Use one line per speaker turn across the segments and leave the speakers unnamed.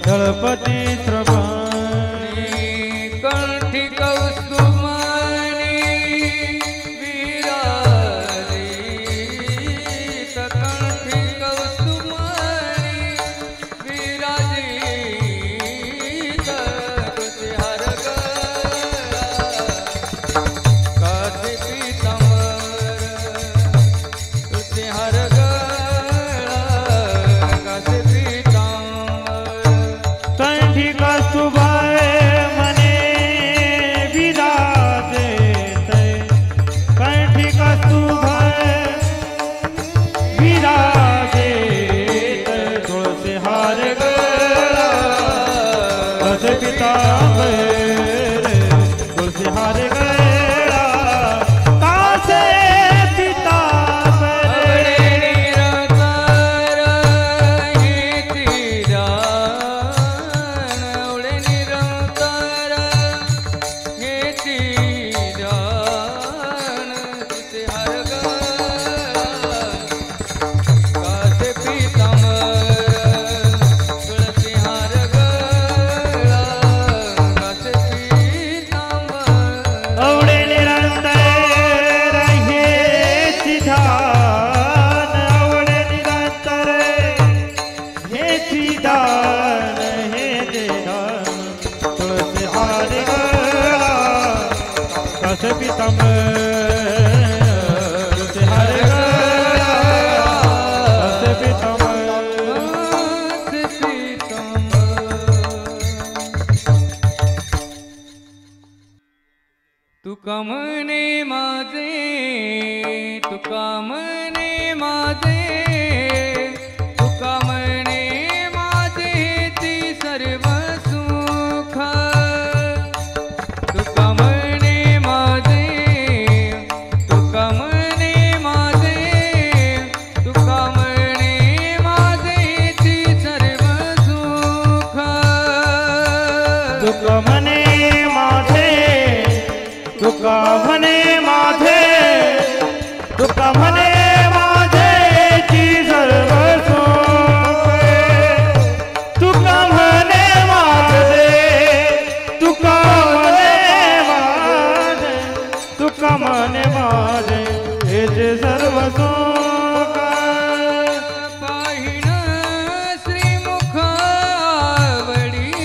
दळपती श्रवणी
कंठी कौस्तुमानी विराजित कंठी कौस्तुमानी विराजित तुझे हर कासे पीतांबर तुझे हर कासे
कंठी कस्तुभाए मने विराजे कंठी कस्तुभाए विराजे तुलसी हार गला कसे पीतांबर तुलसी हार गला कासे पीतांबर
तुका मने माझे तुका मने माझे तुका मने माझे ती सर्व सुख तुका मने माझे तुका मने माझे तुका मने माझे ती सर्व सुख
तुका मने माझे तुका म्हणे माझे तुका म्हणे माझे ची सर्व सोय तुका म्हणे माझे तुका म्हणे माझे तुका म्हणे माझे हे जे सर्व सुख
पाहिण श्रीमुख आवडीने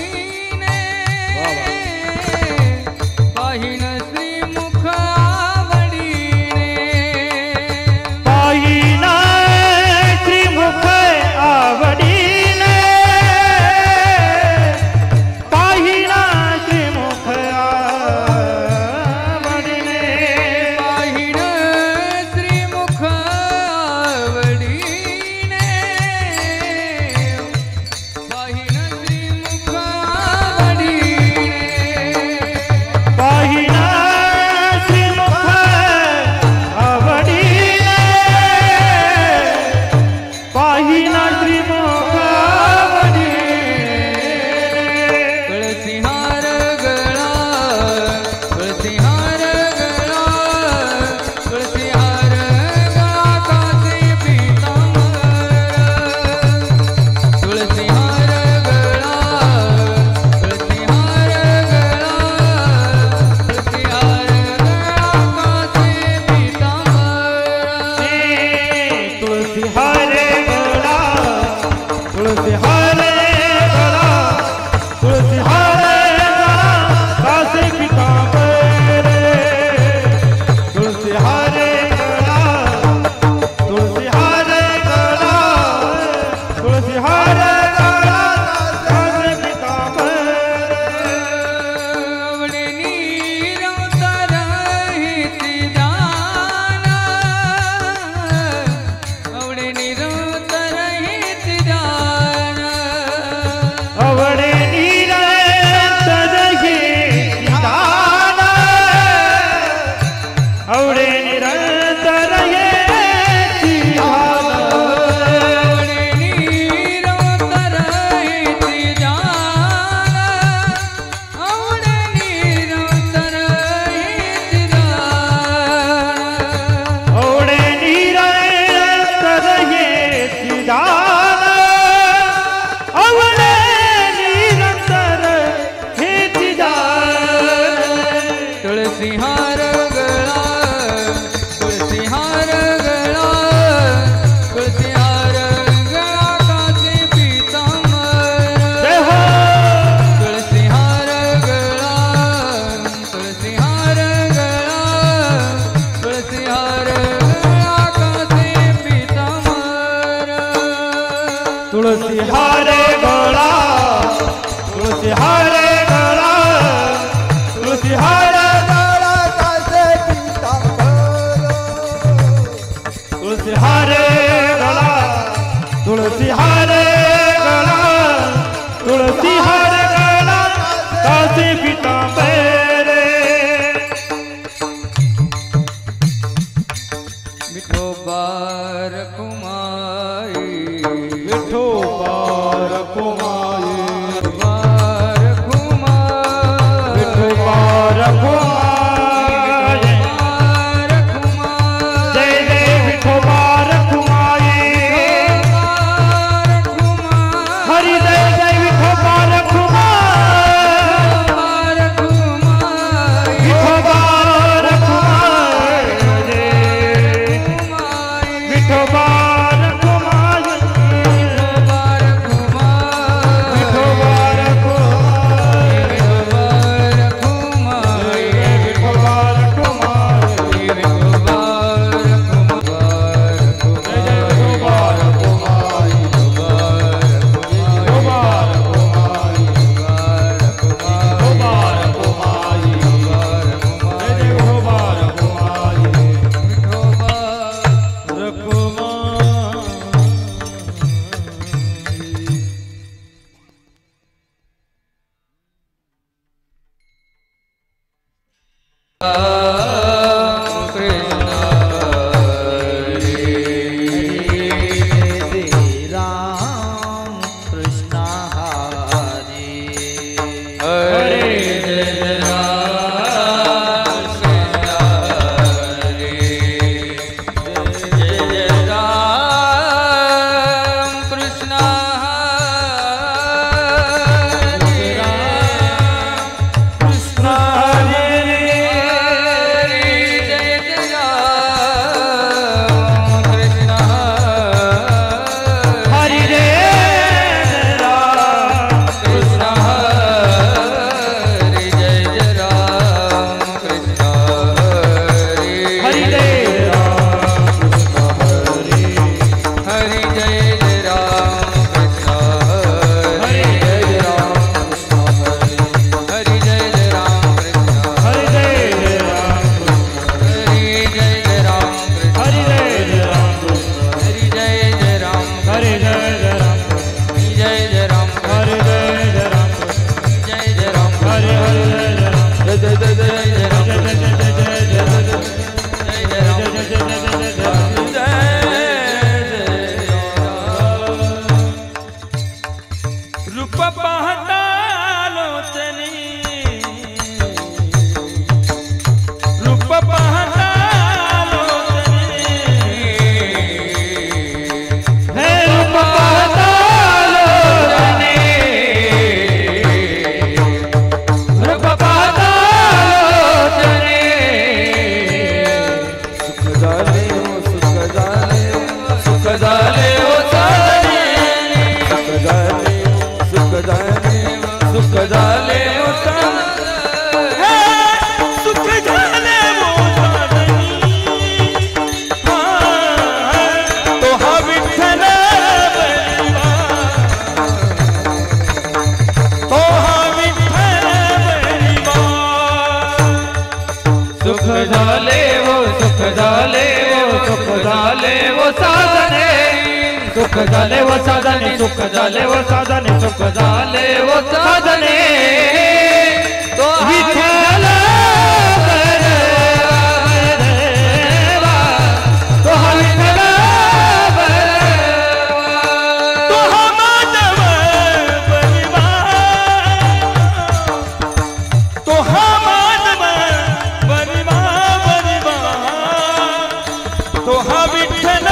सुख झाले व साधने, सुख झाले व साधने, सुख झाले व साधने, तो विठ्ठल बरवा, तो विठ्ठल बरवा, तो माधव बरवा, तो माधव बरवा बरवा, तो विठ्ठल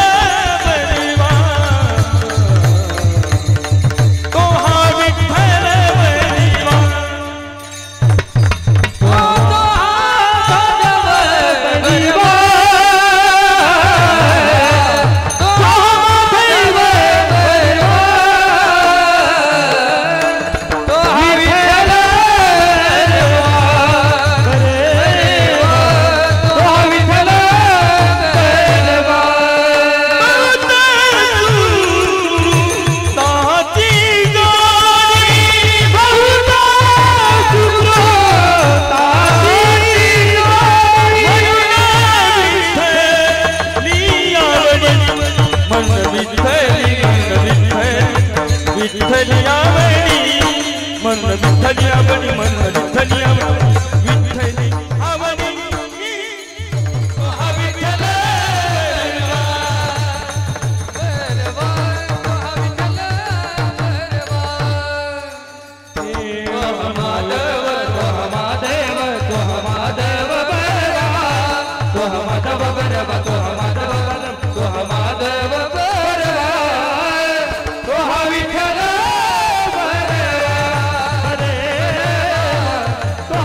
तो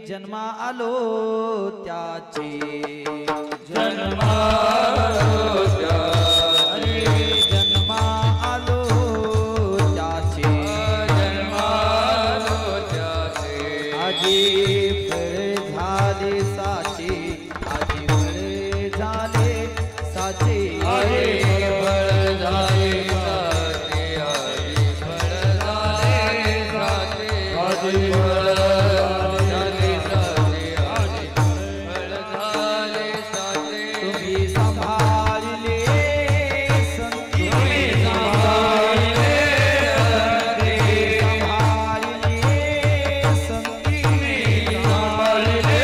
जन्मा आलो त्याचे
जन्मालो त्याचे
जन्मा आलो त्याचे
जन्मालो त्याचे
आजी फळ झाले साचे आजी फळ झाले साचे
आजी फळ झाले साचे आजी फळ झाले साचे आजी फळ झाले साचे आजी फळ झाले साचे
तुम्ही सांभाळले संती
सांभाळले
संती
सांभाळले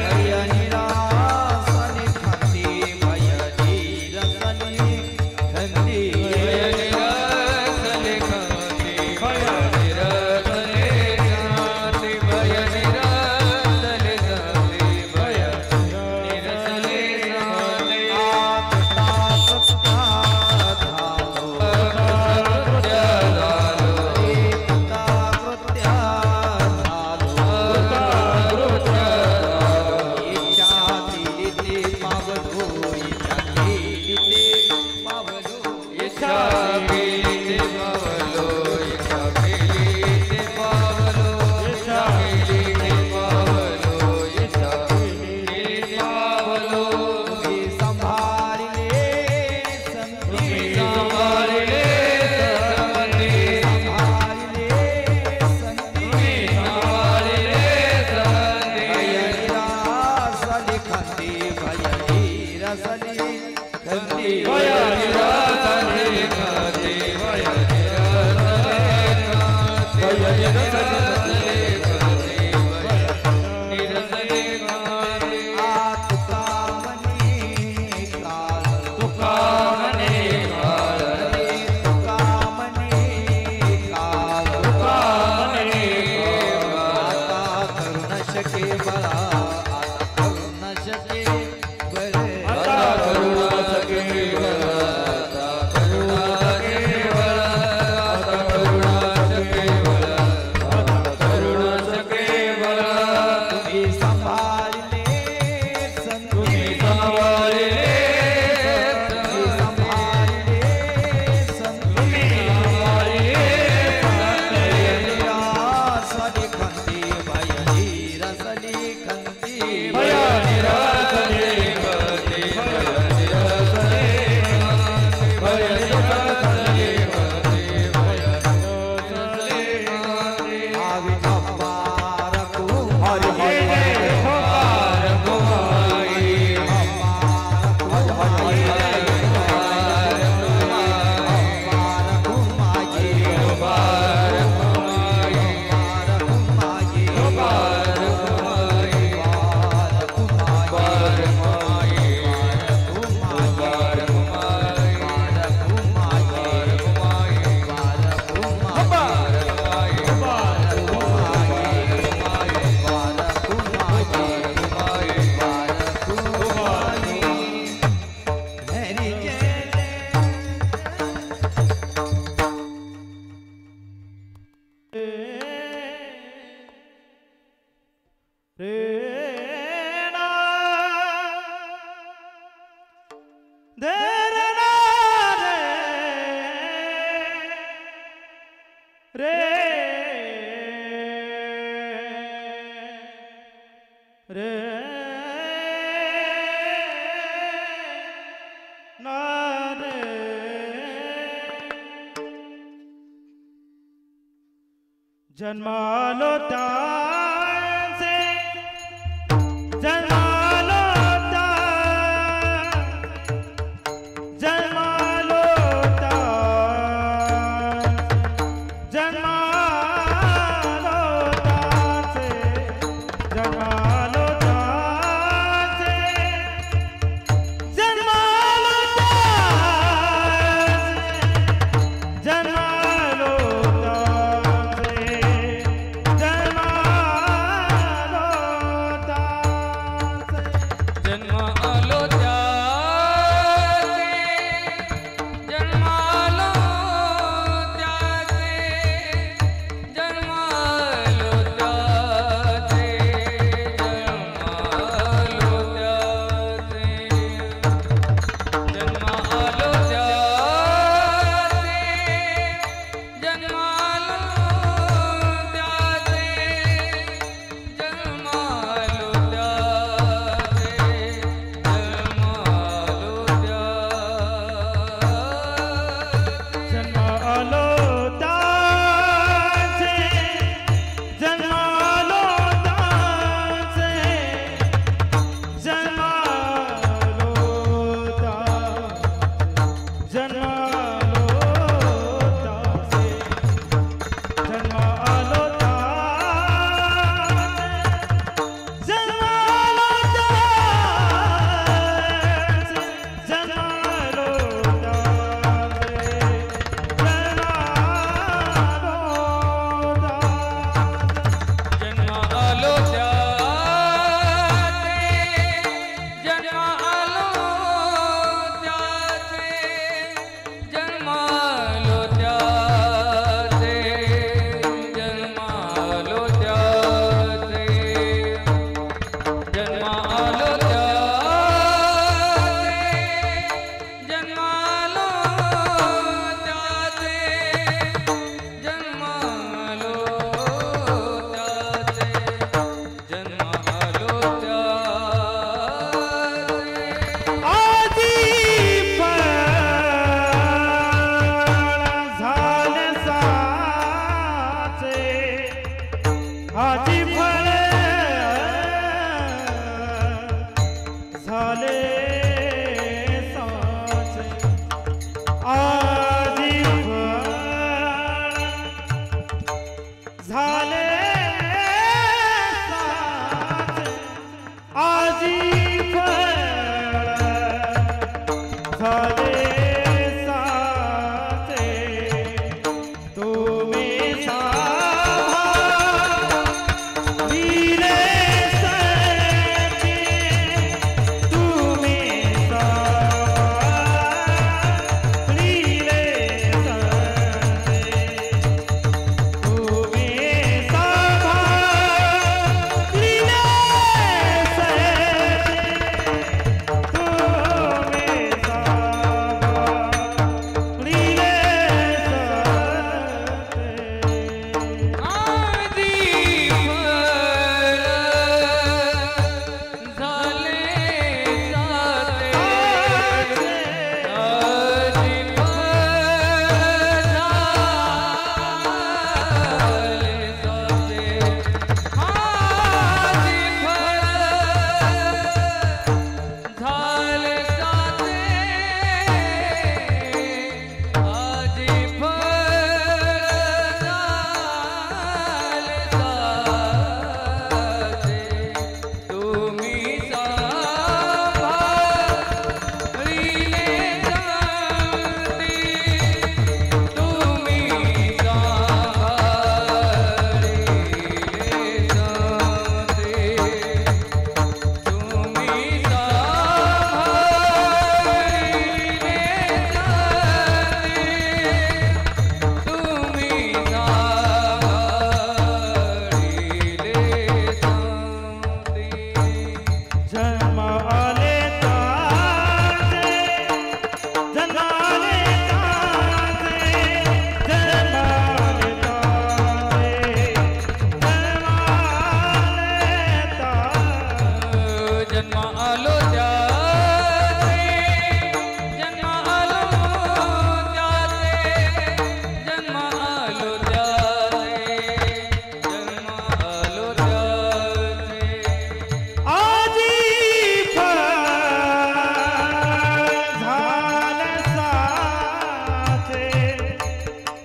भयनी रासनी खंती भयनी रसनी खंती
भयनिरसले खाती भयनिरसले खाती भयनिरसले खाती भयनिरसले खाती कृत्य झालो कृत्य इच्छा केली ते पावलो इच्छा केली ते पावलो इच्छा केली ते पावलो इच्छा केली ते पावलो
संभाळले संती
सांभाळले संती
संभाळले संती
सांभाळले संती
भयनिरासली खंती भयनिरासली खंती
भयनिरसले खाती भयनिरसले खाती भयनिरसले खाती भयनिरसले खाती
तुकामणी काळ
तुकामने काळ
तुकामणी काळ
तुकामने
आता करुण शके बळा आता करुण शके बळे
आता करुणा सखे बळा आता करुणा सखे बळा आता करुणा सखे बळा आता करुणा सखे बळा
तुम्ही सांभाळले संती
तुम्ही सांभाळले
तुम्ही सांभाळले संती
सांभाळले
भयनिरासली खंती भयनिरासली खंती
भयनिरसले खाती भयनिरसले खाती भयनिरसले खाती भयनिरसले खाती
आवी अपारकू
हरि हरि होकार कुमाई होकार कुमाई होकार कुमाई होकार कुमाई होकार कुमाई होकार कुमाई होकार कुमाई
जन्मालो त्यासे जन्मालो त्या जन्मालो त्या जन्मालो त्यासे जन्मालो त्यासे जन्मालो त्यासे जन्मालो त्यासे जन्मालो
आलो त्याचे जन्म आलो त्याचे जन्म आलो त्याचे जन्म आलो त्याचे जन्म आलो त्याचे जन्म आलो त्याचे जन्म आलो त्याचे जन्म आलो त्याचे
आजी फळ झाले साचे आजी फळ झाले साचे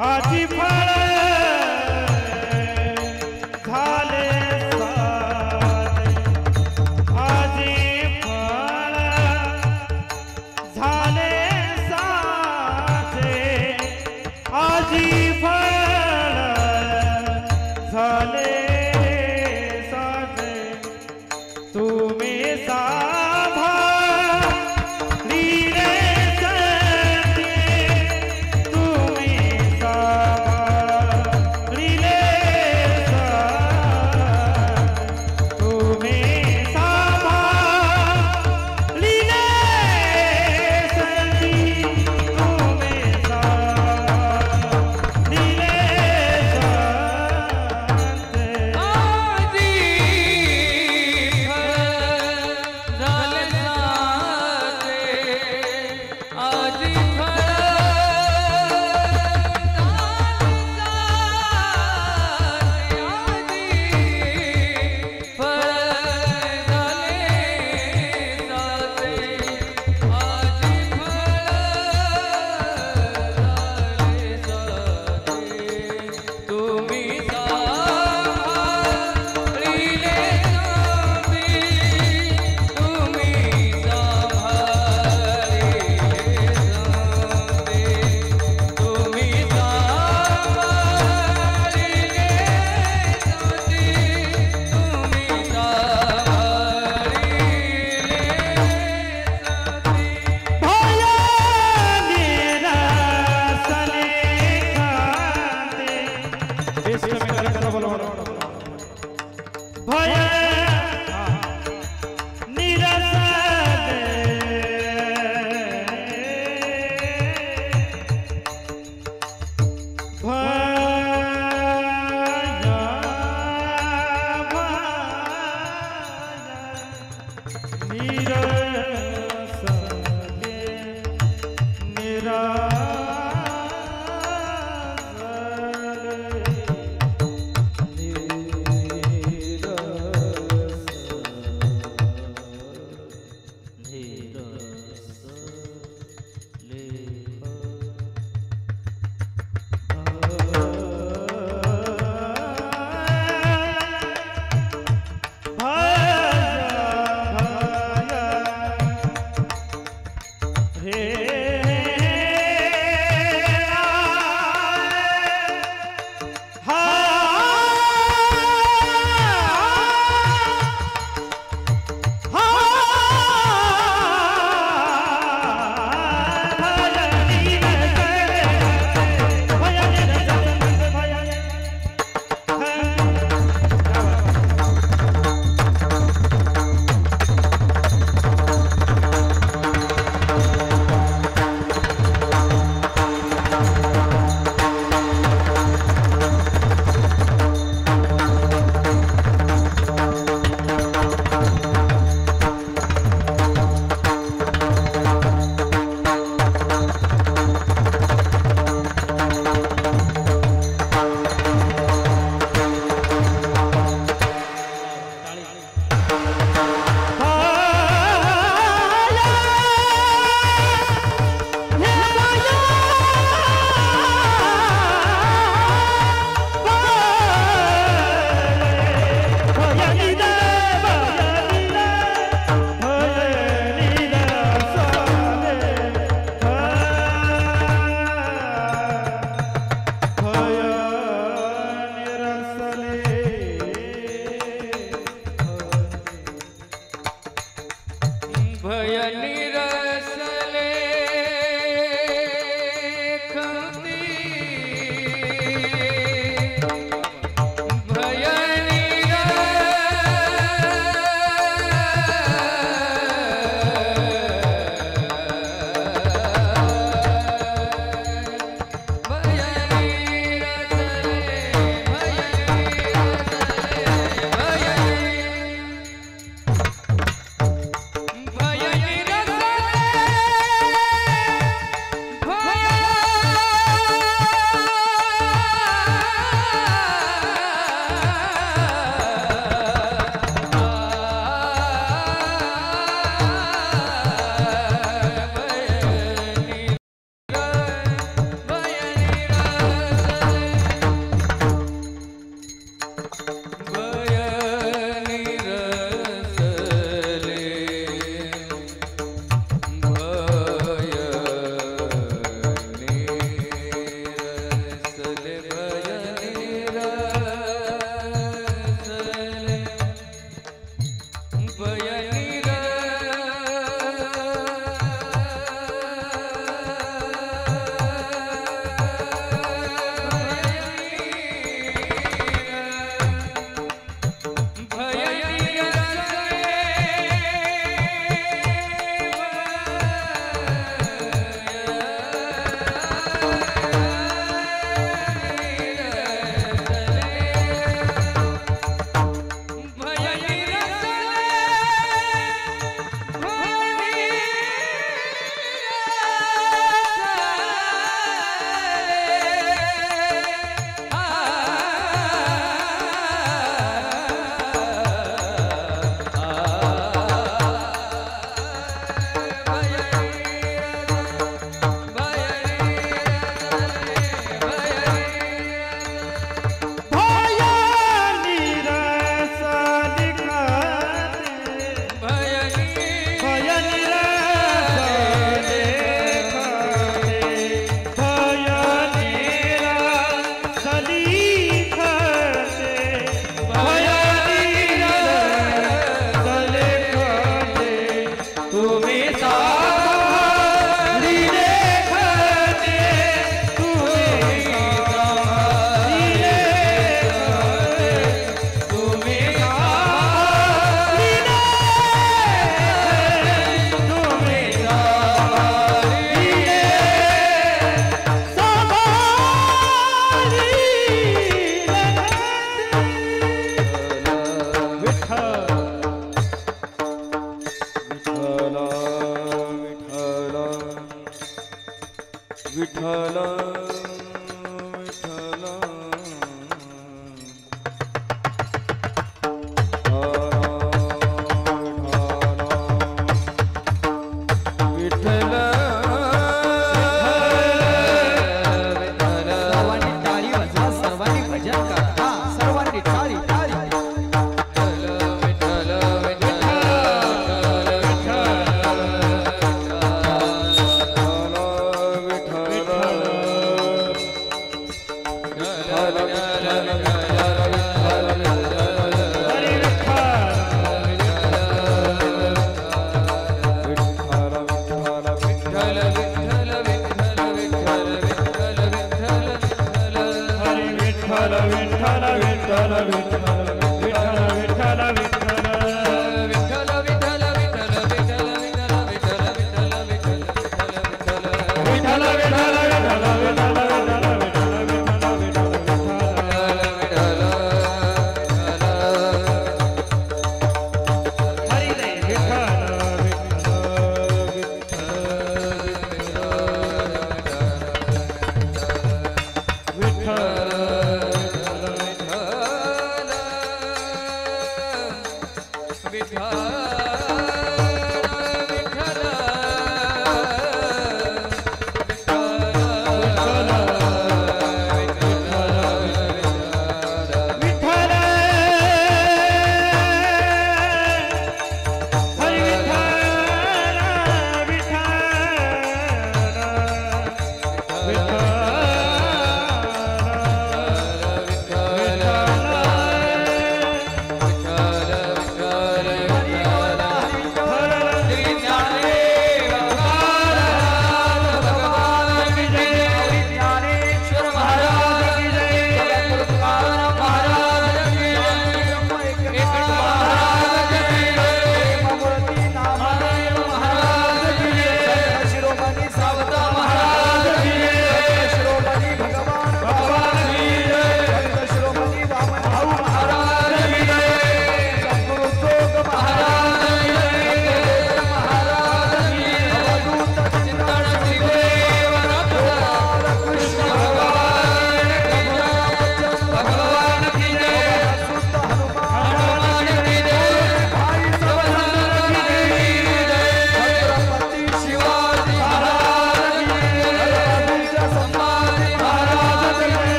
आजी फळ झाले साचे आजी झाले साचे तुम्ही साभाळले साचे तुम्ही साभाळले साचे तुम्ही साभाळले भय निरसले
भय निरसले खंती भय निरसले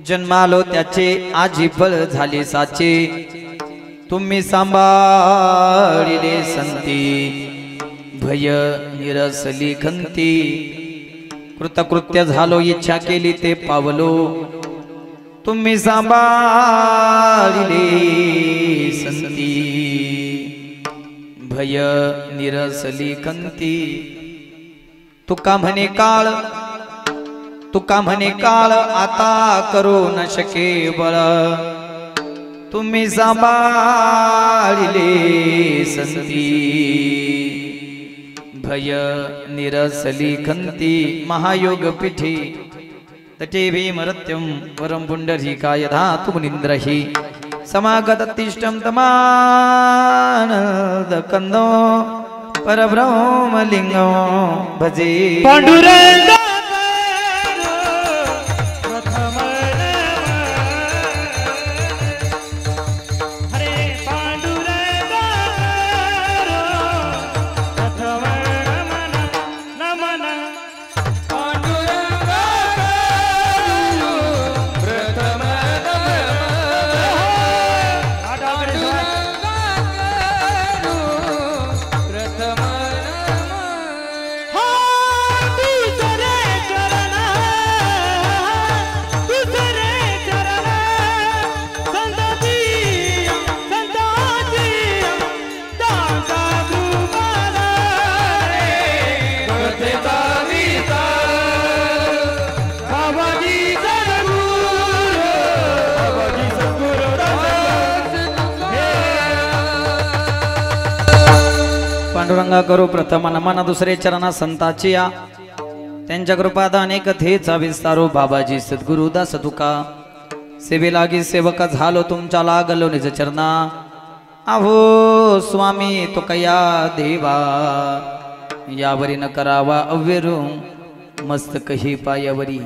जन्मालो त्याचे आजी फळ झाले साचे तुम्ही सांभाळिले संती भय निरसली खंती कृतकृत्य झालो इच्छा केली ते पावलो तुम्ही सांभाळिले संती भय निरसली खंती तुका म्हणे काळ आता करू न शके बळ तुम्ही सांभाळिले संती भय निरसली खंती महायोग पीठी तटे भीमरत्यं वरं पुंडरीकाय धातु निंद्रहि समागततिष्ठं तमानदकन्दो परब्रह्मलिंगो भजे
पांडुरंग
हा
पांडुरंगा करू प्रथम नमन दुसरे चरणा संताची या त्यांच्या कृपात अनेक कथेचा विस्तारो बाबाजी सद्गुरु दास तुका सेवे लागी सेवक झालो तुमच्या लागलो निज चरणा अहो स्वामी तुकया देवा यावरी न करावा अव्यरू मस्तक ही पायावरी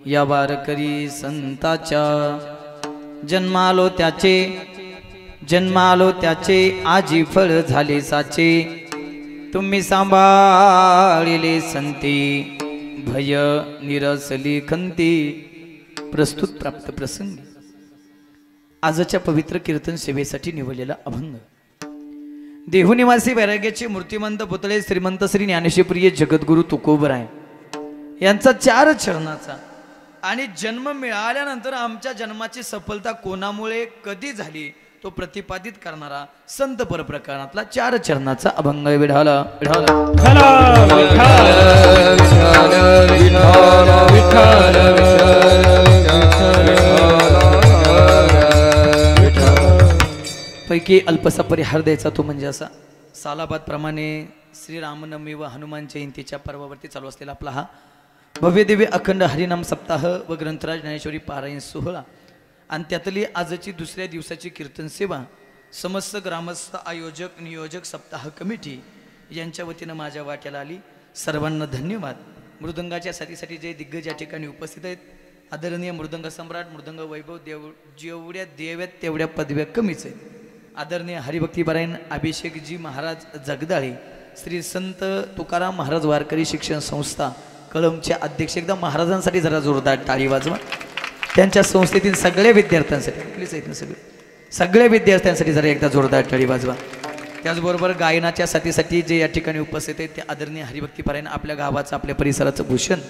या वारकरी संताच्या जन्मालो त्याचे आजी फळ झाले साचे तुम्ही सांभाळिले संती भय निरसली खंती प्रस्तुत प्राप्त प्रसंगी आजच्या पवित्र कीर्तन सेवेसाठी निवडलेला अभंग देहू निवासी वैराग्याचे मूर्तिमंत पुतळे श्रीमंत श्री ज्ञानेश्वप्रिय जगद्गुरु तुकोबराय यांचा 4 चरणाचा आणि जन्म मिळाल्यानंतर आमच्या जन्माची सफलता कोणामुळे कधी झाली तो प्रतिपादित करणारा संत परप्रकरणातला 4 चरणाचा अभंग विढाला पैकी अल्पसा परिहार द्यायचा तो म्हणजे असा सालाबाद प्रमाणे श्रीरामनवमी व हनुमान जयंतीच्या पर्वावरती चालू असलेला आपला हा भव्य दिव्य अखंड हरिनाम सप्ताह व ग्रंथराज ज्ञानेश्वरी पारायण सोहळा आणि त्यातली आजची दुसऱ्या दिवसाची कीर्तन सेवा समस्त ग्रामस्थ आयोजक नियोजक सप्ताह कमिटी यांच्या वतीनं माझ्या वाट्याला आली सर्वांना धन्यवाद मृदंगाच्या साथीसाठी जे दिग्गज या ठिकाणी उपस्थित आहेत आदरणीय मृदंग सम्राट मृदंग वैभव जेवढ्या देव्यात तेवढ्या पदव्या कमीच आहेत आदरणीय हरिभक्तीपरायण अभिषेकजी महाराज जगदाळे श्री संत तुकाराम महाराज वारकरी शिक्षण संस्था कळमचे अध्यक्ष एकदा महाराजांसाठी जरा जोरदार टाळी वाजवा त्यांच्या संस्थेतील सगळ्या विद्यार्थ्यांसाठी सगळ्या विद्यार्थ्यांसाठी जरा एकदा जोरदार टाळी वाजवा त्याचबरोबर गायनाच्या साथीसाठी जे या ठिकाणी उपस्थित आहेत ते आदरणीय हरिभक्तीपरायण आपल्या गावाचं आपल्या परिसराचं भूषण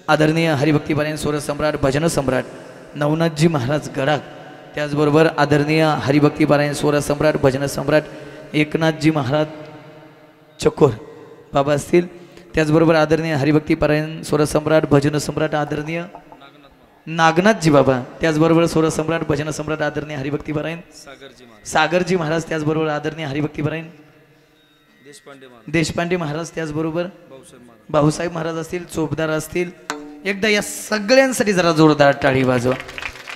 आदरणीय हरिभक्तीपरायण स्वरसम्राट भजन सम्राट नवनाथजी महाराज गडाख त्याचबरोबर आदरणीय हरिभक्तीपरायण स्वरसम्राट भजन सम्राट एकनाथजी महाराज चकोर बाबा असतील त्याचबरोबर आदरणीय हरिभक्तीपरायण स्वरसम्राट भजन सम्राट आदरणीय नागनाथजी बाबा त्याचबरोबर स्वरसम्राट भजन सम्राट आदरणीय हरिभक्तीपरायण सागरजी महाराज त्याचबरोबर आदरणीय हरिभक्तीपरायण देशपांडे महाराज त्याचबरोबर भाऊसाहेब महाराज असतील चोपदार असतील एकदा या सगळ्यांसाठी जरा जोरदार टाळी वाजवा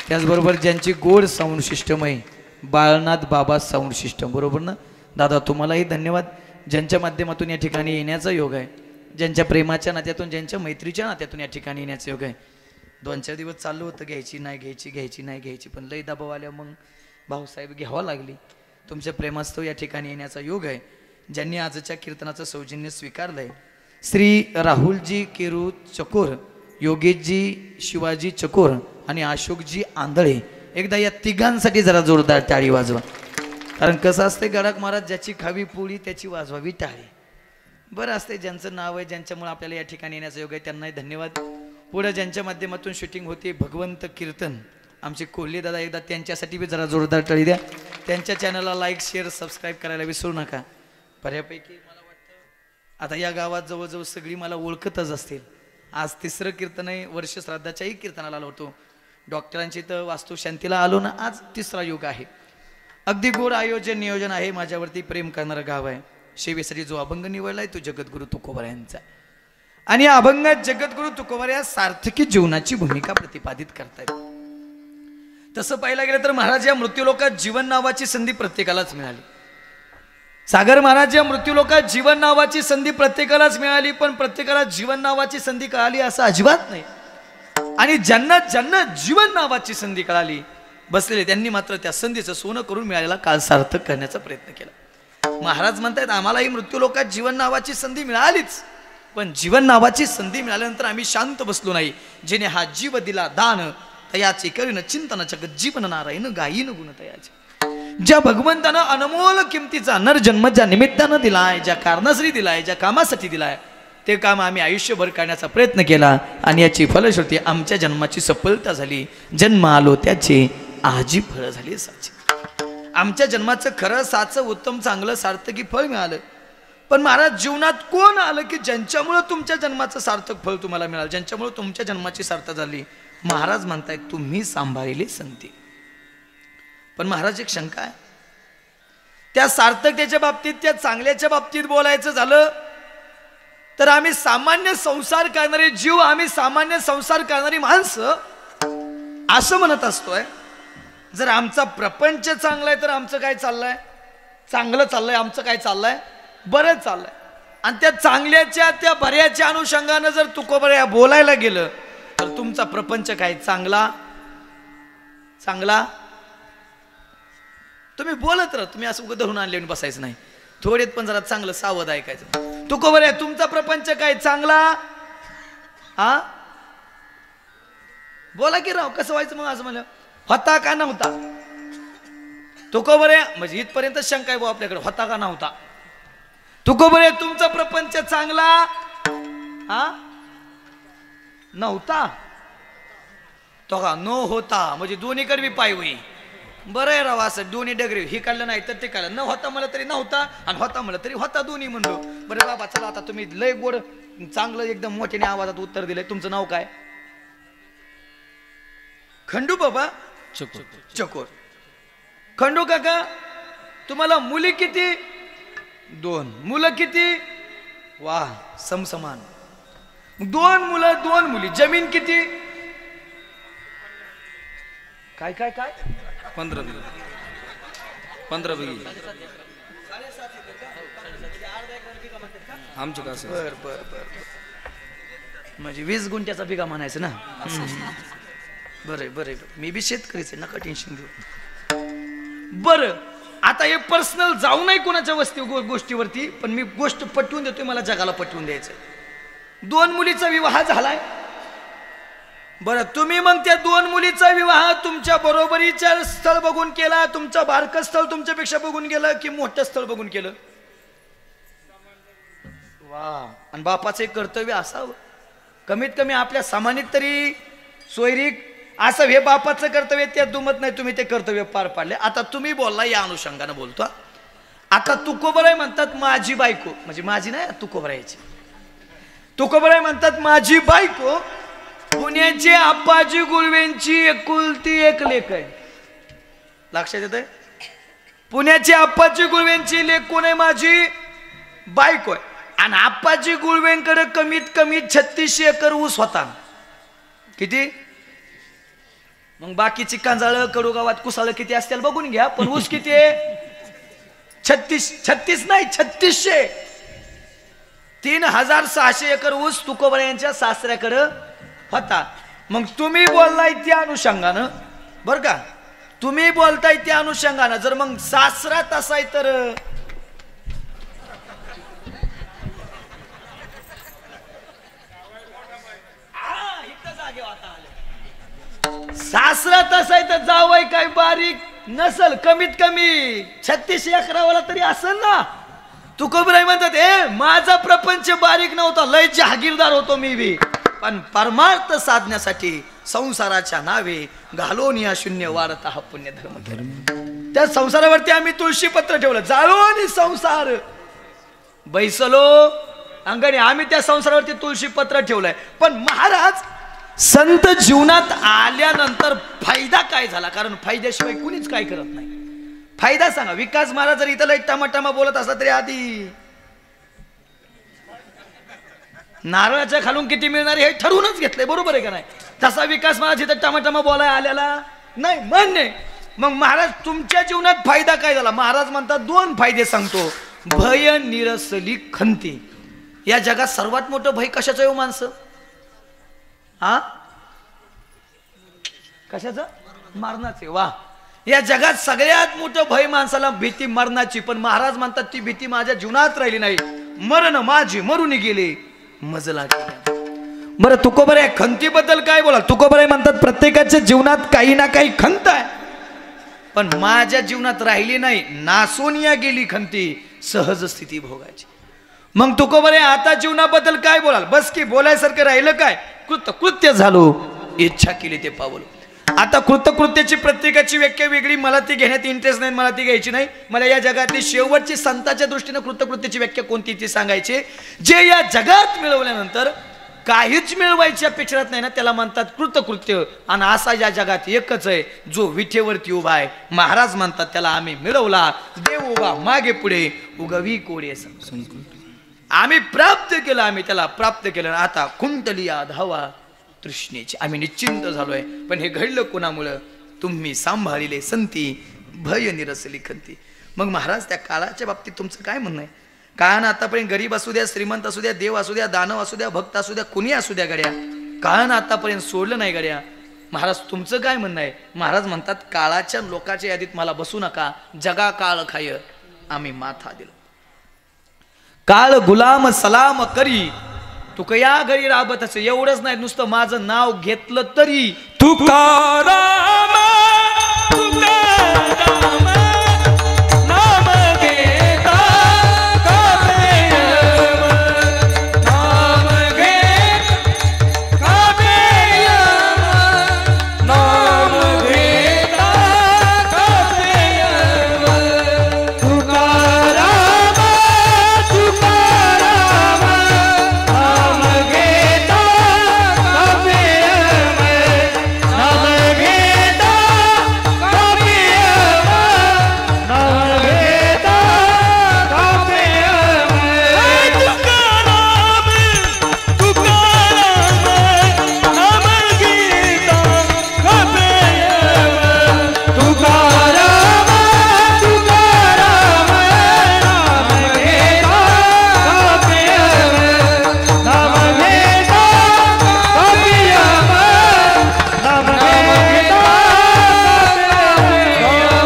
त्याचबरोबर ज्यांची गोड साऊंड सिस्टम आहे बाळनाथ बाबा साऊंड सिस्टम बरोबर ना दादा तुम्हालाही धन्यवाद ज्यांच्या माध्यमातून या ठिकाणी येण्याचा योग आहे ज्यांच्या प्रेमाच्या नात्यातून ज्यांच्या मैत्रीच्या नात्यातून या ठिकाणी येण्याचा योग आहे 2-4 दिवस चालू होतं घ्यायची नाही पण लई दबाव आल्या मग भाऊसाहेब घ्यावा लागली तुमच्या प्रेमास्तव या ठिकाणी येण्याचा योग आहे ज्यांनी आजच्या कीर्तनाचं सौजन्य स्वीकारलंय श्री राहुलजी केरू चकोर योगेशजी शिवाजी चकोर आणि अशोकजी आंधळे एकदा या तिघांसाठी जरा जोरदार टाळी वाजवा कारण कसं असते गडाख महाराज ज्याची खावी पोळी त्याची वाजवावी टाळी बरं असते ज्यांचं नाव आहे ज्यांच्यामुळे आपल्याला या ठिकाणी येण्याचा योग आहे त्यांनाही धन्यवाद पुढे ज्यांच्या माध्यमातून शूटिंग होते भगवंत कीर्तन आमचे कोल्हे दादा एकदा त्यांच्यासाठी बी जरा जोरदार टाळी द्या त्यांच्या चॅनलला लाईक शेअर सबस्क्राईब करायला विसरू नका बऱ्यापैकी मला वाटतं आता या गावात जवळजवळ सगळी मला ओळखतच असतील आज 3रं कीर्तन आहे वर्ष श्राद्धाच्याही कीर्तनाला आलो होतो डॉक्टरांची तर वास्तुशांतीला आलो ना आज 3रा योग आहे अगदी गोड आयोजन नियोजन आहे माझ्यावरती प्रेम करणारं गाव आहे सेवेसाठी जो अभंग निवडलाय तो जगद्गुरु तुकोबार यांचा आणि या अभंगात जगद्गुरु तुकोबार या सार्थकी जीवनाची भूमिका प्रतिपादित करतायत तसं पाहायला गेलं तर महाराज या मृत्यूलोकात जीवन नावाची संधी प्रत्येकालाच मिळाली सागर महाराज या मृत्यूलोकात जीवन नावाची संधी प्रत्येकालाच मिळाली पण प्रत्येकाला जीवन नावाची संधी कळाली असं अजिबात नाही आणि ज्यांना ज्यांना जीवन नावाची संधी कळाली बसलेले त्यांनी मात्र त्या संधीचं सोनं करून मिळालेला काळ सार्थक करण्याचा प्रयत्न केला महाराज म्हणतात आम्हालाही मृत्यूलोकात जीवन नावाची संधी मिळालीच पण जीवन नावाची संधी मिळाल्यानंतर आम्ही शांत बसलो नाही जिने हा जीव दिला दान तयाचे करीन चिंतनाच्या जीवन नारायण गायीन गुण तयाचे ज्या भगवंतानं अनमोल किमतीचा नरजन्म ज्या निमित्तानं दिलाय ज्या कारणासाठी दिलाय ज्या कामासाठी दिलाय ते काम आम्ही आयुष्यभर करण्याचा प्रयत्न केला आणि याची फलश्रुती आमच्या जन्माची सफलता झाली जन्म आलो त्याचे आजी फळ झाली साची आमच्या जन्माचं खरं साचं उत्तम चांगलं सार्थकी फळ मिळालं पण महाराज जीवनात कोण आलं की ज्यांच्यामुळे तुमच्या जन्माचं सार्थक फळ तुम्हाला मिळालं ज्यांच्यामुळे तुमच्या जन्माची सार्थता झाली महाराज म्हणतायत तुम्ही सांभाळले संती पण महाराज एक शंका आहे त्या सार्थकतेच्या बाबतीत, त्या चांगल्याच्या बाबतीत बोलायचं झालं तर आम्ही सामान्य संसार करणारे जीव, आम्ही सामान्य संसार करणारी माणसं असं म्हणत असतोय, जर आमचा प्रपंच चांगला आहे तर आमचं काय चाललंय, चांगलं चाललंय, आमचं काय चाललंय, बरं चाललंय. आणि त्या चांगल्याच्या, त्या बऱ्याच्या अनुषंगानं जर तुकोबऱ्या बोलायला गेलं तर तुमचा प्रपंच काय चांगला चांगला. तुम्ही बोलत राहा, तुम्ही असं धरून आणले बसायचं नाही, थोडेत पण जरा चांगलं सावध ऐकायचं. तुकोबऱ्या तुमचा प्रपंच काय चांगला, हा बोला की राव, कसं व्हायचं मग असं म्हणलं, होता का नव्हता. तुकोबऱ्या म्हणजे इथपर्यंत शंका आहे भाऊ आपल्याकडे, होता का नव्हता. तुकोबऱ्या तुमचा प्रपंच चांगला, हा नव्हता, तो का नो होता म्हणजे दोन्हीकडे बी पाय होई. बरं आहे राव, असं दोन्ही डगरी, ही काढलं नाही तर ते काढलं, न होता मला तरी नव्हता आणि होता मला तरी होता, दोन्ही म्हणलो. बरं बाबा चला, आता तुम्ही लय गोड चांगलं एकदम मोठ्याने आवाजात उत्तर दिलंय. तुमचं नाव काय? खंडू बाबा चकोर. खंडू काका, तुम्हाला मुली किती? 2. मुलं किती? वा समसमान. 2 मुलं 2 मुली. जमीन किती? काय काय काय
15 बिघे. 15 बिघे आमचं कसं.
बर बर बर, म्हणजे 20 गुंठ्याचा बिघा म्हणायचं ना. बरं बरं, मी बी शेतकरीच आहे, नका टेन्शन घेऊ. बरं, आता हे पर्सनल जाऊ नाही कोणाच्या गोष्टीवरती, पण मी गोष्ट पटवून देतोय, मला जगाला पटवून द्यायचंय. 2 मुलीचा विवाह झालाय. बरं, तुम्ही मग त्या 2 मुलीचा विवाह तुमच्या बरोबरीच्या स्थळ बघून केला, तुमचं बारकं स्थळ तुमच्यापेक्षा बघून गेलं की मोठं स्थळ बघून केलं? वा. आणि बापाचं एक कर्तव्य असावं, कमीत कमी आपल्या सामान्यत तरी सोयरीक असं हे बापाचं कर्तव्य, त्यात दुमत नाही, तुम्ही ते कर्तव्य पार पाडले. आता तुम्ही बोलला या अनुषंगानं बोलतो. आता तुकोबराय म्हणतात माझी बायको, म्हणजे माझी नाही, तुकोबरायची. तुकोबराय म्हणतात माझी बायको पुण्याचे आप्पाजी गुळवेंची एकुलती एक लेक आहे. लक्षात येतंय? पुण्याचे आप्पाजी गुळवेंची लेक कोण आहे? माझी बायको आहे. आणि आप्पाजी गुळवेंकडे कमीत कमी 3600 एकर ऊस होता. किती? मग बाकीची कांजाळ कडू गावात कुसाळ किती असतील बघून घ्या, पण ऊस किती आहे? 36 नाही 3600. 3600 एकर ऊस तुकोबरा यांच्या सासऱ्याकडे होता. मग तुम्ही बोललाय त्या अनुषंगानं, बर का, तुम्ही बोलताय त्या अनुषंगानं, जर मग सासरा तसाय तर सासरा तसाय तर जावय काय बारीक नसल, कमीत कमी 36 एकरावाला तरी असेल ना. तुकोबराय म्हणतात ए माझा प्रपंच बारीक नव्हता, लय जहागीरदार होतो मी बी, पण परमार्थ साधण्यासाठी संसाराच्या नावे घालून या शून्य वाढता हा पुण्य धर्म. त्या संसारावरती आम्ही तुळशी पत्र ठेवलं, जाळून संसार बैसलो अंगणी, आम्ही त्या संसारावरती तुळशी पत्र ठेवलंय. पण महाराज संत जीवनात आल्यानंतर फायदा काय झाला? कारण फायद्याशिवाय कुणीच काय करत नाही. फायदा सांगा. विकास महाराज जर इथं एक टमाटामा बोलत असला तरी आधी नारळाच्या खालून किती मिळणार हे ठरवूनच घेतलंय, बरोबर आहे का नाही? तसा विकास महाराज इथं टमाटामा बोलायला आलेला नाही, मान्य. मग महाराज तुमच्या जीवनात फायदा काय झाला? महाराज म्हणतात 2 फायदे सांगतो. भय निरसली खंती. या जगात सर्वात मोठं भय कशाचं आहे माणसं? हा कशाचं? मरणाचे. वा. या जगात सगळ्यात मोठं भय माणसाला भीती मरणाची. पण महाराज म्हणतात ती भीती माझ्या जीवनात राहिली नाही, मरण माझी मरून गेले मजला. बरं तुकोबराय खंतीबद्दल काय बोला? तुकोबराय म्हणतात प्रत्येकाच्या जीवनात काही ना काही खंत आहे, पण माझ्या जीवनात राहिली नाही, नासून या गेली खंती सहज स्थिती भोगायची. मग तुकोबराय आता जीवनाबद्दल काय बोलाल? बस की बोलायसारखं राहिलं काय? कृत्य झालो, इच्छा केली ते पावलो. आता कृत्याची प्रत्येकाची व्याख्या वेगळी, मला ती घेण्यात इंटरेस्ट नाही, मला ती घ्यायची नाही. मला या जगातली शेवटची संताच्या दृष्टीने कृत्याची व्याख्या कोणती ती सांगायची. जे या जगात मिळवल्यानंतर काहीच मिळवायची अपेक्षा नाही ना, त्याला म्हणतात कृतकृत्य. आणि असा या जगात एकच आहे जो विठेवरती उभा आहे. महाराज म्हणतात त्याला आम्ही मिळवला, देव उभा मागे पुढे उगवी कोडे आम्ही प्राप्त केलं, आम्ही त्याला प्राप्त केलं. आता कुंडली धावा तृष्णेची आम्ही निश्चिंत झालोय. पण हे घडलं कोणामुळं? तुम्ही सांभाळिले संती भय निरसली खंती. मग महाराज त्या काळाच्या बाबतीत तुमचं काय म्हणणं आहे? काळानं आतापर्यंत गरीब असू द्या, श्रीमंत असू द्या, देव असू द्या, दानव असू द्या, भक्त असू द्या, कुणी असू द्या गड्या, काळानं आतापर्यंत सोडलं नाही गड्या. महाराज तुमचं काय म्हणणं आहे? महाराज म्हणतात काळाच्या लोकांच्या यादीत मला बसू नका, जगा काळ खाय आम्ही माथा दिला. काळ गुलाम सलाम करी तुकया घरी राबत असे. एवढंच नाही, नुसतं माझं नाव घेतलं तरी
तुकाराम तुकाराम नाम घेता कापेयम, नाम घेता कापेयम, नाम घेता कापेयम. तुकाराम तुकाराम नाम घेता कापेयम, नाम घेता कापेयम, नाम घेता कापेयम. तुकाराम तुकाराम नाम घेता कापेयम, तुकाराम तुकाराम नाम घेता कापेयम, नाम घेता कापेयम, नाम घेता कापेयम.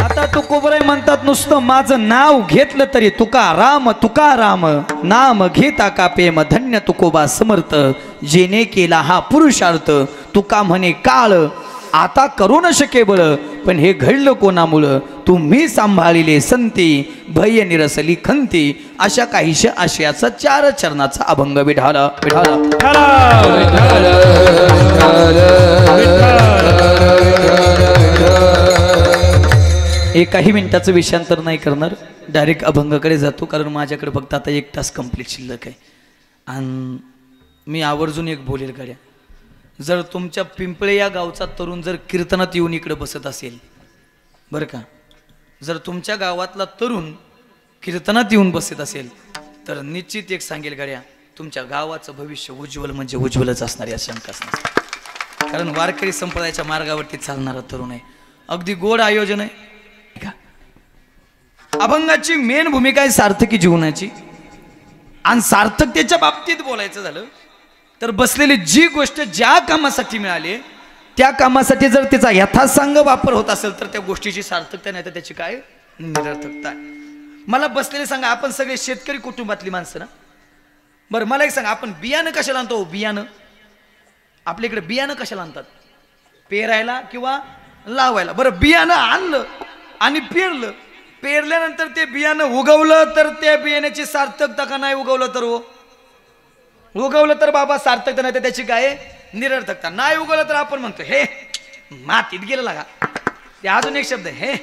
आता तुकोबराय म्हणतात नुसतं माझं नाव घेतलं तरी तुकाराम तुकाराम नाम घेता कापेम. धन्य तुकोबा समर्थ जेने केला हा पुरुषार्थ. तुका म्हणे काळ आता करू न शके बळ, पण हे घडलं कोणामुळं? तुम्ही सांभाळिले संती भय निरसली खंती. अशा काहीशा आशयाचा 4 चरणाचा अभंग विढाला विढाला. एकाही मिनिटाचं विषयांतर नाही करणार, डायरेक्ट अभंगाकडे जातो. कारण माझ्याकडे फक्त आता 1 तास कंप्लीट शिल्लक आहे. आणि मी आवर्जून एक बोलेल गाड्या, जर तुमच्या पिंपळे या गावचा तरुण जर कीर्तनात येऊन इकडे बसत असेल बरं का, जर तुमच्या गावातला तरुण कीर्तनात येऊन बसत असेल तर निश्चित एक सांगेल गाड्या, तुमच्या गावाचं भविष्य उज्ज्वल म्हणजे उज्ज्वलच असणार या शंकाच नाही. कारण वारकरी संप्रदायाच्या मार्गावरती चालणारा तरुण आहे. अगदी गोड आयोजन आहे. अभंगाची मेन भूमिका आहे सार्थकी जीवनाची. आणि सार्थकतेच्या बाबतीत बोलायचं झालं तर बसलेली जी गोष्ट ज्या कामासाठी मिळाली त्या कामासाठी जर त्याचा यथासांग वापर होत असेल तर त्या गोष्टीची सार्थकता नाही तर त्याची काय निरर्थकता आहे. मला बसलेले सांगा, आपण सगळे शेतकरी कुटुंबातली माणसं ना. बरं मला एक सांगा, आपण बियाणं कशाला आणतो? बियाणं आपल्या इकडे बियाणं कशाला आणतात? पेरायला किंवा लावायला. बरं बियाणं आणलं आणि पेरलं, पेरल्यानंतर ते बियाणं उगवलं तर त्या बियाण्याची सार्थकता का नाही? उगवलं तर उगवलं तर बाबा सार्थकता नाही तर त्याची काय निरर्थकता. नाही उगवलं तर आपण म्हणतो हे मातीत गेलं लागा. ते अजून एक शब्द आहे हे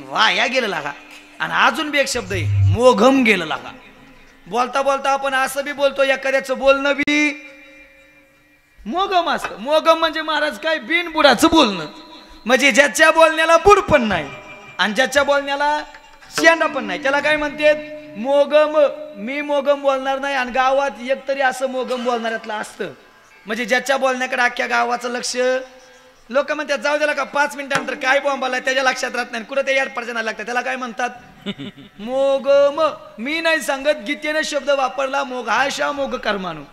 वाया गेलं लागा. आणि अजून बी एक शब्द आहे मोघम गेलं लागा. बोलता बोलता आपण असं बी बोलतो, एखाद्याचं बोलणं बी मोगम असतं. मोगम म्हणजे महाराज काय बिनबुडाचं बोलणं, म्हणजे ज्याच्या बोलण्याला बुड पण नाही आणि ज्याच्या बोलण्याला शेंडा पण नाही त्याला काय म्हणतात मोगम. मी मोगम बोलणार नाही आणि गावात एक तरी असं मोगम बोलणाऱ्यातलं असतं, म्हणजे ज्याच्या बोलण्याकडे अख्ख्या गावाचं लक्ष. लोक म्हणतात जाऊ द्याला का 5 मिनिटानंतर काय बोंबाला त्याच्या लक्षात राहत नाही, कुठं ते याड पर्जन लागतं, त्याला काय म्हणतात मोगम. मी नाही सांगत, गीतेने शब्द वापरला मोघाशा मोघ कर्मानु.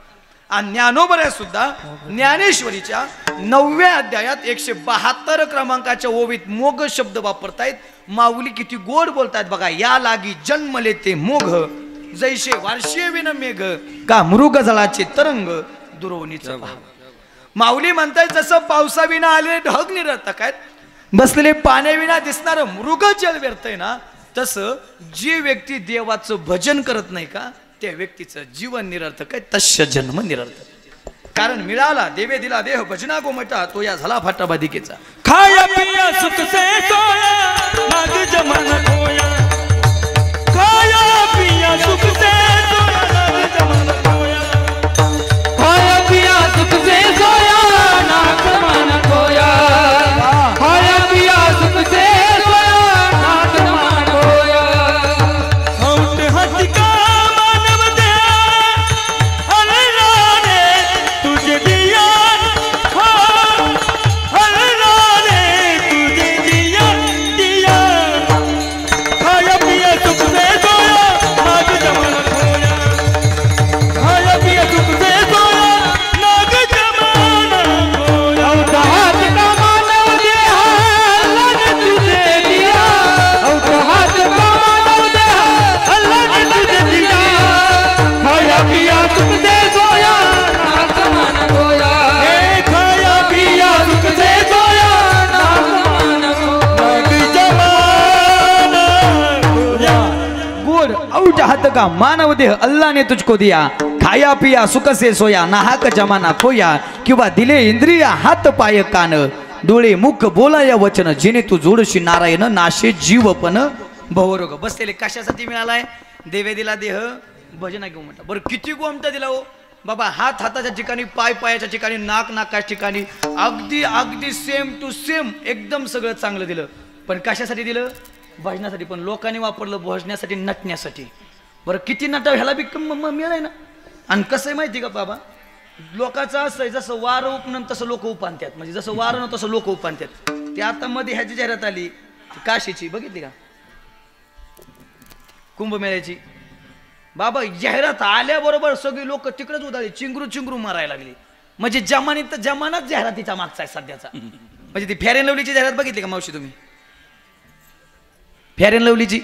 आणि ज्ञानोबऱ्या सुद्धा ज्ञानेश्वरीच्या 9व्या अध्यायात 172 क्रमांकाच्या ओवीत मोघ शब्द वापरतायत. माऊली किती गोड बोलतायत बघा. या लागी जन्मले ते मोघ जैसे वार्षे विन मेघ का मृग जळाचे तरंग दुरोणीचा भाव. माऊली म्हणतायत जसं पावसाविना आलेले ढग निरर्थक आहेत, बसलेले पाण्याविना दिसणारं मृग जल व्यर्थय ना, तसं जी व्यक्ती देवाचं भजन करत नाही का त्या व्यक्तीचं जीवन निरर्थक आहे, तस्य जन्म निरर्थक. कारण मिळाला देवे दिला देह भजना गोमटा, तो या झाला फाटाबादिकेचा.
खाया पिया सुख से सोया नाग जमन खोया, खाया पिया सुख से सोया नाग जमन
का मानव देह अल्लाह ने तुझको दिया, खाया पिया सुख से सोया, नाहक जमाना खोया, किंवा दिले इंद्रिय हात पाय कान, डोळे मुख बोलाया वचन, जिने तू जोडशी नारायण नाशे जीव पण भवरोग. बसलेले कशासाठी मिळालाय? देवे दिला देह भजना घेऊ म्हणता. बरं किती गोमटा दिला हो बाबा? हात हाताच्या ठिकाणी, पाय पायाच्या ठिकाणी, नाक नाकाच्या ठिकाणी, अगदी अगदी सेम टू सेम एकदम सगळं चांगलं दिलं. पण कशासाठी दिलं? भजनासाठी. पण लोकांनी वापरलं भजनासाठी, नटण्यासाठी. बरं किती नटाव ह्याला बी मिळाय ना. आणि कसं आहे माहिती का बाबा, लोकांचं असं आहे जसं वारं उपणं तसं लोक उपानतात, म्हणजे जसं वारं तसं लोक उपानतात. ते आता मध्ये ह्याची जाहिरात आली काशीची, बघितली का? कुंभमेळ्याची. बाबा जाहिरात आल्याबरोबर सगळी लोक तिकडेच उदाळी, चिंगरू चिंगरू मारायला लागली. म्हणजे जमानीत तर जमानाच जाहिरातीचा मागचा आहे सध्याचा. म्हणजे ती फेअर अँड लवलीची जाहिरात बघितली का मावशी तुम्ही? फेअर अँड लवलीची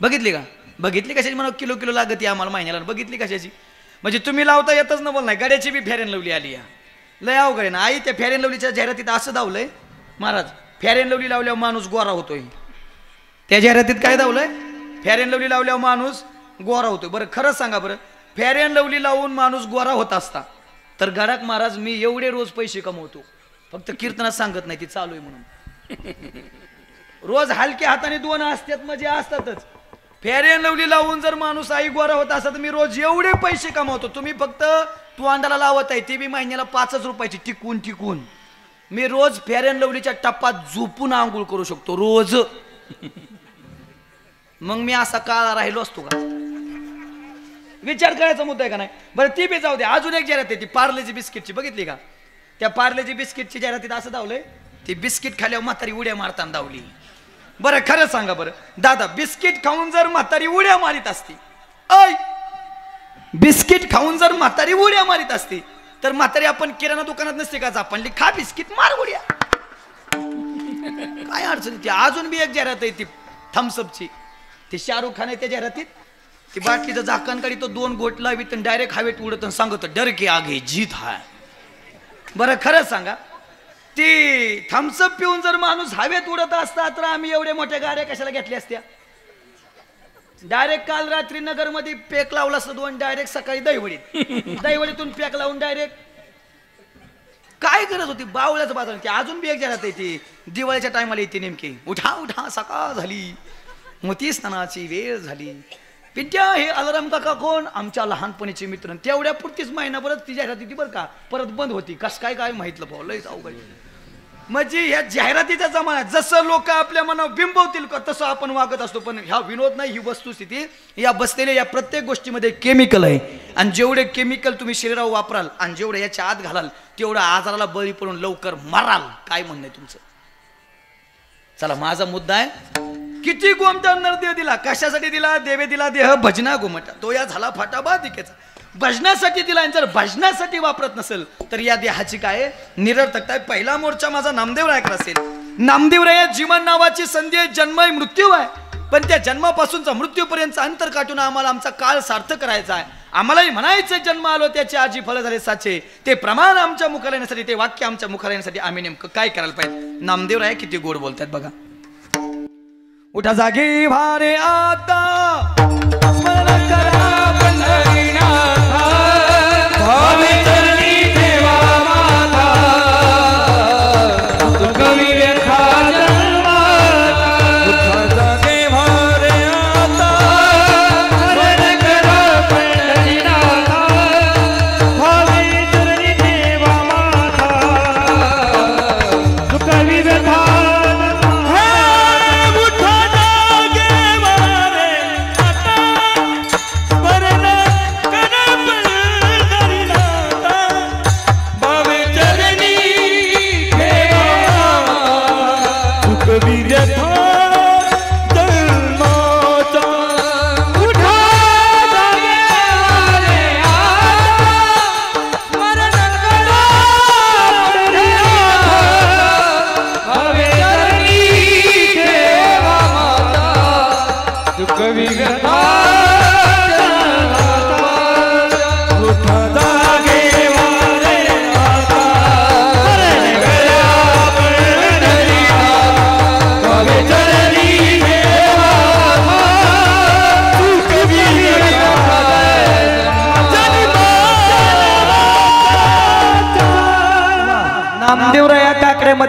बघितली का? बघितली कशाची म्हणा, किलो किलो लागत आम्हाला महिन्याला. बघितली कशाची? म्हणजे तुम्ही लावता येतच ना बोल नाही. गाड्याची बी फेअर अँड लवली आली या, लय अवघड आहे ना. आई त्या फेअर अँड लवलीच्या जाहिरातीत असं दावलंय महाराज, फेअर अँड लवली लावल्यावर माणूस गोरा होतोय. त्या जाहिरातीत काय दावलंय? फेअर अँड लवली लावल्यावर माणूस गोरा होतोय. बरं खरंच सांगा बरं, फेअर अँड लवली लावून माणूस गोरा होत असता तर गडाक महाराज मी एवढे रोज पैसे कमवतो, फक्त कीर्तनात सांगत नाही ती चालू आहे म्हणून. रोज हलक्या हाताने 2 असतात म्हणजे असतातच. फेअर अँड लवली लावून जर माणूस आई गोरा होत असता तर मी रोज एवढे पैसे कमावतो. तुम्ही फक्त तोंडाला लावत आहे ते बी महिन्याला 5 रुपयाची टिकून टिकून. मी रोज फेअर अँड लवलीच्या टप्पात झोपून आंघोळ करू शकतो रोज. मग मी असा काळा राहिलो असतो का? विचार करायचा मुद्दा आहे का नाही? बरं ती बी जाऊ दे. अजून एक जाहिरात आहे ती पार्लेची बिस्किटची, बघितली का? त्या पार्लेची बिस्किटची जाहिरातीत असं दावलंय, ती बिस्किट खाल्यावर म्हातारी उड्या मारताना दावली. बरं खरं सांगा बरं दादा, बिस्किट खाऊन जर म्हातारी उड्या मारित असती, बिस्किट खाऊन जर म्हातारी उड्या मारित असती तर म्हातारी आपण किराणा दुकानात नसते का जापणली, खा बिस्किट मार उड्या. काय अडचण ती? अजून बी एक जाहिरात आहे ती थम्सअपची, ती शाहरुख खान आहे त्या जाहिरातीत. ती बाटलीचं झाकण काढी तो 2 गोट लावित आणि डायरेक्ट हवेत उडत सांगत डर के आगे जीत हाय. बरं खरंच सांगा, ती थम्सअप पिऊन जर माणूस हवेत उडत असता तर आम्ही एवढे मोठ्या गाड्या कशाला घेतल्या असत्या? डायरेक्ट काल रात्री नगरमध्ये पेक लावला असतं 2, डायरेक्ट सकाळी दहीवडीत, दहीवडीतून पेक लावून डायरेक्ट. काय गरज होती बावळ्याचं बाजार? ती अजून बी एक जाहिरात आहे ती दिवाळीच्या टायमाला येते नेमकी, उठा उठा सकाळ झाली, मोती स्नानाची वेळ झाली. पिंट्या हे अलाराम काका कोण? आमच्या लहानपणीचे मित्र. तेवढ्या पुरतीच महिनाभरच ती जाहिरात होती बरं का, परत बंद होती. कस काय काय माहितलं भाऊ, लयच अवघड. म्हणजे या जाहिरातीचा जमान्यात जसं लोक आपल्या मनावर बिंबवतील का तसं आपण वागत असतो. पण ह्या विनोद नाही, ही वस्तुस्थिती. या बसलेल्या या प्रत्येक गोष्टीमध्ये केमिकल आहे, आणि जेवढे केमिकल तुम्ही शरीरावर वापराल आणि जेवढे याच्या आत घालाल तेवढं आजाराला बळी पडून लवकर मराल. काय म्हणणं आहे तुमचं? चला माझा मुद्दा आहे, किती गोमटा नरदेव दिला, कशासाठी दिला? देवे दिला देह भजना गोमटा, तो या झाला फाटाबा दिकेचा. भजनासाठी दिला, आणि जर भजनासाठी वापरत नसेल तर या देहाची काय निरर्थकता आहे. पहिला मोर्चा माझा नामदेवरायाकडे असेल. नामदेवराया जीवन नावाची संधी आहे, जन्म आहे, मृत्यू आहे. पण त्या जन्मापासूनचा मृत्यूपर्यंत अंतर काटून आम्हाला आमचा काळ सार्थक करायचा आहे. आम्हालाही म्हणायचं जन्म आलो त्याचे आजी फळ झाले साचे, ते प्रमाण आमच्या मुखाला येण्यासाठी, ते वाक्य आमच्या मुखाला येण्यासाठी आम्ही नेमकं काय करायला पाहिजे? नामदेवराया किती गोड बोलतात बघा. उठा जागे भारे आता स्मरण करा पंढरीनाथा, भावे चरणी ठेवा माथा, कवी व्यथा जन्माचा. उठा जागे भारे आता स्मरण करा पंढरीनाथा, भावे चरणी ठेवा माथा, कवी व्यथा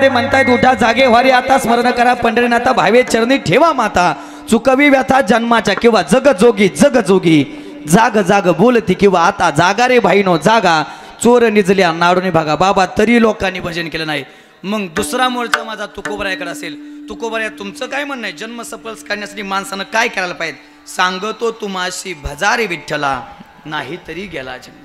मध्ये म्हणतायत उठा जागे व्हारे आता स्मरण करा पंढरीनाथा भावे चरणी ठेवा माता चुकवी व्यथा जन्माच्या किंवा जग जोगी जाग जाग बोलती किंवा आता जागा रे भाईनो जागा चोर निजल्या नाडूने भागा बाबा तरी लोकांनी भजन केलं नाही. मग दुसरा मोर्चा माझा तुकोबरायाकडे असेल. तुकोबराया तुमचं काय म्हणणं आहे जन्म सफल करण्यासाठी माणसानं काय करायला पाहिजे. सांगतो तुम्हाशी भजारे विठ्ठला नाही तरी गेला जन्म.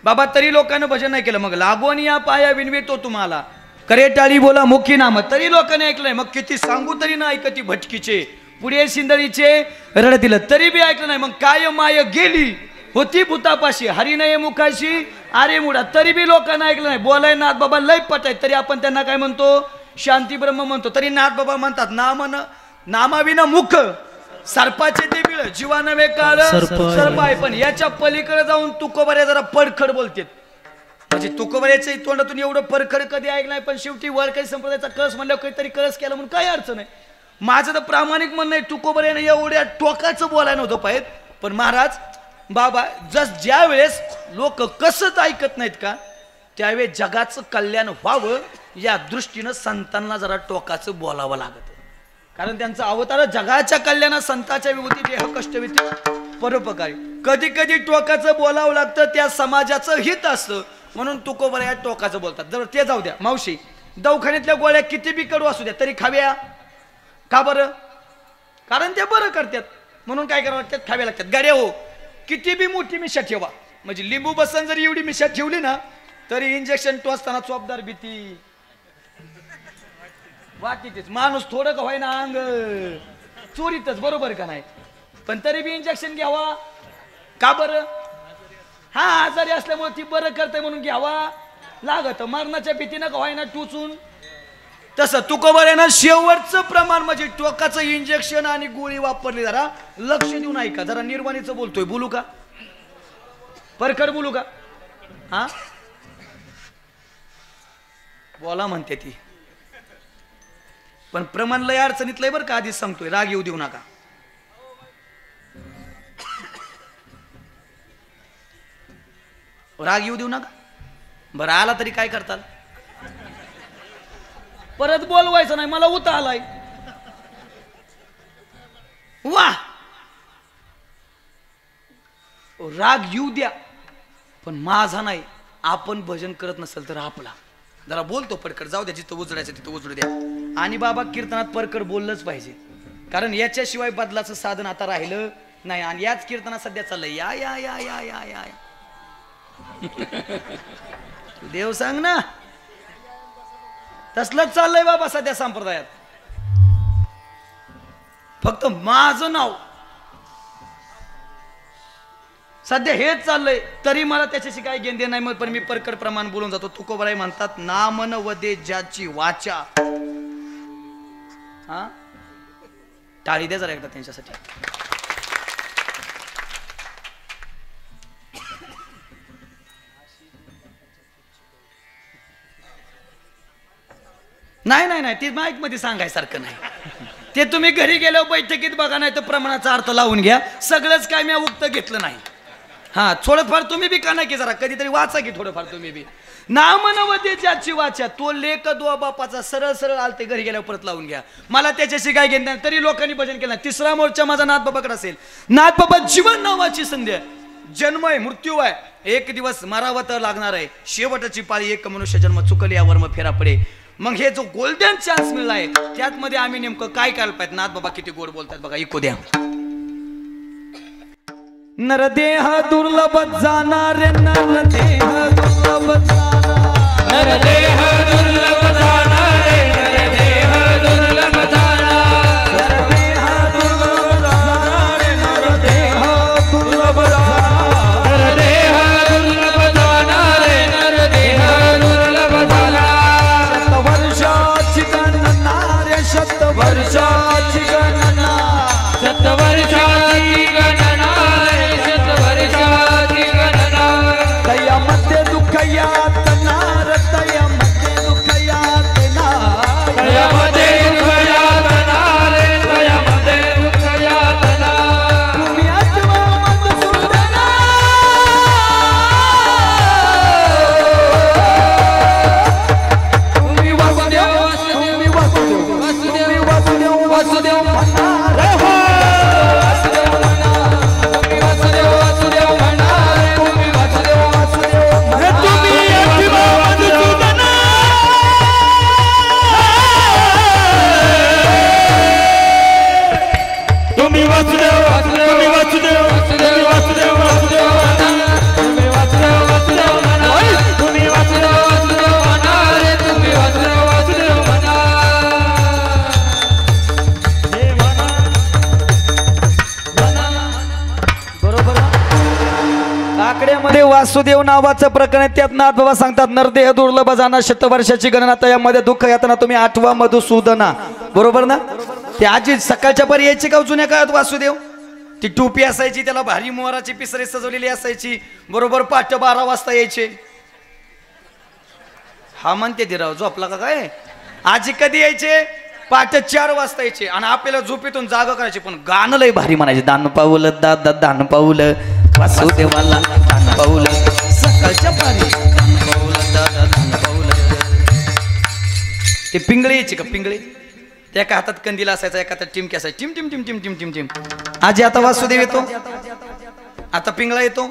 बाबा तरी लोकांनी भजन नाही केलं. मग लागून या पाया विनवितो तुम्हाला करे टाळी बोला मुखी नाम तरी लोकांनी ऐकलंय. मग किती सांगू तरी ना ऐकती भटकीचे पुढे शिंदळीचे रडतील तरी बी ऐकलं नाही. मग काय माय गेली होती भूतापाशी हरिनये मुखाशी अरे मुडा तरी बी लोकांना ऐकलं नाही. बोलाय नाथ बाबा लय पट आहे तरी आपण त्यांना काय म्हणतो शांती ब्रह्म म्हणतो. तरी नाथ बाबा म्हणतात नामाविना मुख सर्पाचे ते बिळ जीवा नव्हे काळ सर्प आहे. पण याच्या पलीकडे जाऊन तुकोबऱ्या जरा पडखड बोलतात. म्हणजे तुकोबऱ्याच्या तोंडातून एवढं परखड कधी ऐकलं नाही. पण शेवटी वर काही संप्रदायाचा कळस म्हणल्यावर काहीतरी कळस केला म्हणून काही अडचण नाही. माझं तर प्रामाणिक म्हणणं आहे तुकोबऱ्याने एवढ्या टोकाचं बोलायला नव्हतं पाहिजे. पण महाराज बाबा ज्या वेळेस लोक कसंच ऐकत नाहीत का त्यावेळेस जगाचं कल्याण व्हावं या दृष्टीनं संतांना जरा टोकाचं बोलावं लागतं. कारण त्यांचा अवतार जगाच्या कल्याणात संतांच्या विभूती देह कष्टविती परोपकारी. कधी कधी टोकाचं बोलावं लागतं त्या समाजाचं हित असतं म्हणून तुकोबऱ्या टोकाचं बोलतात. जर ते जाऊ द्या मावशी दवाखान्यातल्या गोळ्या किती बी कडू असू द्या तरी खाव्या का बरं. कारण ते बरं करतात म्हणून काय करावं लागतात खाव्या लागतात. गाड्या हो किती बी मोठी मिशा ठेवा म्हणजे लिंबू बसन जरी एवढी मिशा ठेवली ना तरी इंजेक्शन टोचताना चोपदार भीती वाटीतच माणूस थोडं का व्हाय ना अंग चोरीतच बरोबर का नाही. पण तरी बी इंजेक्शन घ्यावा का बरं. हा आजारी असल्यामुळे ती बरं करते म्हणून घ्यावा लागत. मरणाच्या भीतीनं का व्हाय ना टोचून. तसं तुकोबऱ्यानं शेवटचं प्रमाण म्हणजे टोकाचं इंजेक्शन आणि गोळी वापरली. जरा लक्ष देऊन ऐका. जरा निर्वाणीचं बोलतोय बोलू का परखड बोलू का. हा बोला म्हणते ती पण प्रमाण लय अडचणीतलंय बरं का. आधीच सांगतोय राग येऊ देऊ नका. राग येऊ देऊ नका. बरं आला तरी काय करताल परत बोलवायचं नाही. मला उता आलाय वा राग येऊ द्या पण माझा नाही. आपण भजन करत नसेल तर आपला जरा बोलतो पडकड जाऊ द्या. जिथं उजडायचं तिथं उजडू द्या. आणि बाबा कीर्तनात परकड बोललंच पाहिजे कारण याच्याशिवाय बदलाचं साधन आता राहिलं नाही. आणि याच कीर्तनात सध्या चाललंय या या या या या या देव सांग ना तसलंच चाललंय बाबा सध्या संप्रदायात. फक्त माझं नाव सध्या हेच चाललंय तरी मला त्याच्याशी काही घेणं नाही. मग पण मी परकड प्रमाण बोलून जातो. तुकोबराय म्हणतात नामन वदे ज्याची वाचा. हा टाळी द्या जरा एकदा त्यांच्यासाठी. नाही नाही नाही ते माईक मध्ये सांगायसारखं नाही. ते तुम्ही घरी गेल्यावर बैठकीत बघा नाही तर प्रमाणाचा अर्थ लावून घ्या. सगळंच काय मी उक्त घेतलं नाही. हा थोडंफार तुम्ही बी का नाही की जरा कधीतरी वाचा की थोडंफार तुम्ही बी. नामनवते ज्याची वाचा तो लेख दो बापाचा सरळ सरळ आलते घरी गेल्यावर परत लावून घ्या. मला त्याच्याशी काय घेणं नाही. तरी लोकांनी भजन केलं. तिसरा मोर्चा माझा नाथबाबाकडे असेल. नाथबाबा जीवन नावाची संधी आहे. जन्म आहे मृत्यू आहे. एक दिवस मरावं तर लागणार आहे. शेवटची पाळी एक मनुष्य जन्म चुकली यावर मग फेरा पडे. मग हे जो गोल्डन चान्स मिळालाय त्यात मध्ये आम्ही नेमकं काय करायला पाहिजे. नाथबाबा किती गोड बोलतात बघा ऐकू द्या. नरदेह दुर्लभ जाणार नरदेह दुर्लभ जाणार
नरदेह दुर्लभ जाणार नरदेह दुर्लभ जाणार
नरदेह दुर्लभ जाणार नरदेह दुर्लभ जाणार
नरदेह दुर्लभ जाणार नरदेह दुर्लभ जाणार.
शतवर्षाची गणना रे शतवर्षाची गणना
शतवर्षाची गणना शतवर्षाची गणना.
दयामध्ये दुःख यातना रे दयामध्ये दुःख यातना वासुदेव म्हणणार हो. वासुदेव म्हणा तुम्ही वासुदेव वासुदेव म्हणणार तुम्ही वासुदेव वासुदेव तुम्ही
तुम्ही वासुदेव तुम्ही वासुदेव वासुदेव वासुदेव वासुदेव तुम्ही वासुदेव वासुदेव म्हणा तुम्ही वासुदेव वासुदेव म्हणा रे तुम्ही वासुदेव वासुदेव म्हणा हे म्हणा
बरोबर. काकड्यामध्ये वासुदेव नावाचं प्रकरण आहे. त्यात नाथ बाबा सांगतात नरदेह दुर्लभ जाना शतवर्षाची गणना त्यामध्ये दुःख यातना तुम्ही आठवा मधुसूदना. बरोबर ना. ते आजी सकाळच्या परी यायची का जुन्या काळात वासुदेव. ती टोपी असायची त्याला भारी मोहराची पिसरे सजवलेली असायची. बरोबर 12 वाजता यायचे. हा म्हणते ती राव झोपला का काय. आजी कधी यायचे 4 वाजता यायचे आणि आपल्याला झोपेतून जागा करायचे पण गाणं लय भारी म्हणायचे. दान पाऊलं दादा दान पाऊलं वासुदेवाला दान पाऊलं सकाळच्या पारी दान पाऊलं दादा दान पाऊलं. ते पिंगळे यायचे का पिंगळे. त्या एका हातात कंदील असायचा एका हातात टिमकी असायची. टिम टिम टिम टिम टिम टिम टिम. आजी आता वासुदेव येतो आता पिंगळा येतो.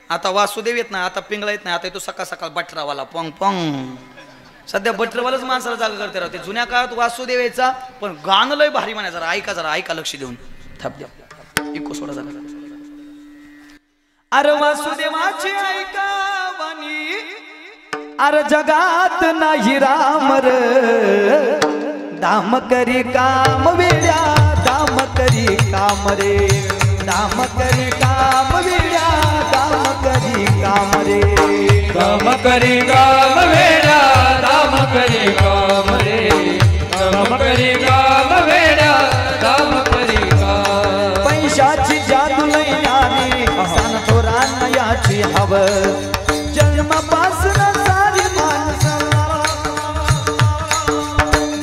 आता वासुदेव येत नाही आता पिंगळा येत नाही. आता येतो सकाळ सकाळ बटरावाला पोंग पोंग. सध्या बटरवालाच माणसाला जागा करते राहते. जुन्या काळात वासुदेव यायचा पण गाणं लय भारी म्हणायचं. जरा ऐका लक्ष देऊन थाप द्या इको सोडा झाला. अरे वासुदेवाची ऐका वाणी अरे जगात नाही राम र दाम करी काम वेड्या दाम करी काम रे दाम करी काम वेड्या दाम करी काम रे
काम करी काम वेड्या दाम करी काम रे काम करी काम वेड्या दाम करी काम.
पैशाची जादू लैनारी सान थोरांना याची हव जन्मापासून सारी माणसं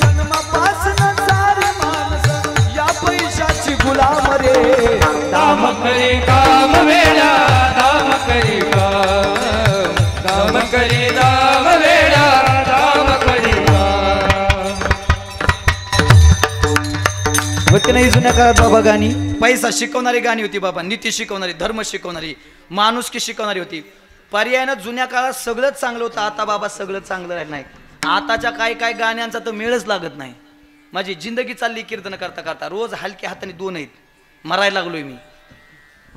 जन्मापासून सारी माणसं या पैशाची गुलाम रे
दाम करी काम वेड्या दाम करी काम दाम करी दाम वेड्या दाम करी काम.
होते नाही जुन्या काळात बाबा गाणी. पैसा शिकवणारी गाणी होती बाबा. नीती शिकवणारी धर्म शिकवणारी माणुसकी शिकवणारी होती. पर्यायानं जुन्या काळात सगळंच चांगलं होतं. आता बाबा सगळं चांगलं राहिलं नाही. आताच्या काय गाण्यांचा तर मेळच लागत नाही. माझी जिंदगी चालली कीर्तन करता करता. रोज हलक्या हाताने 2 आहेत. मरायला लागलोय मी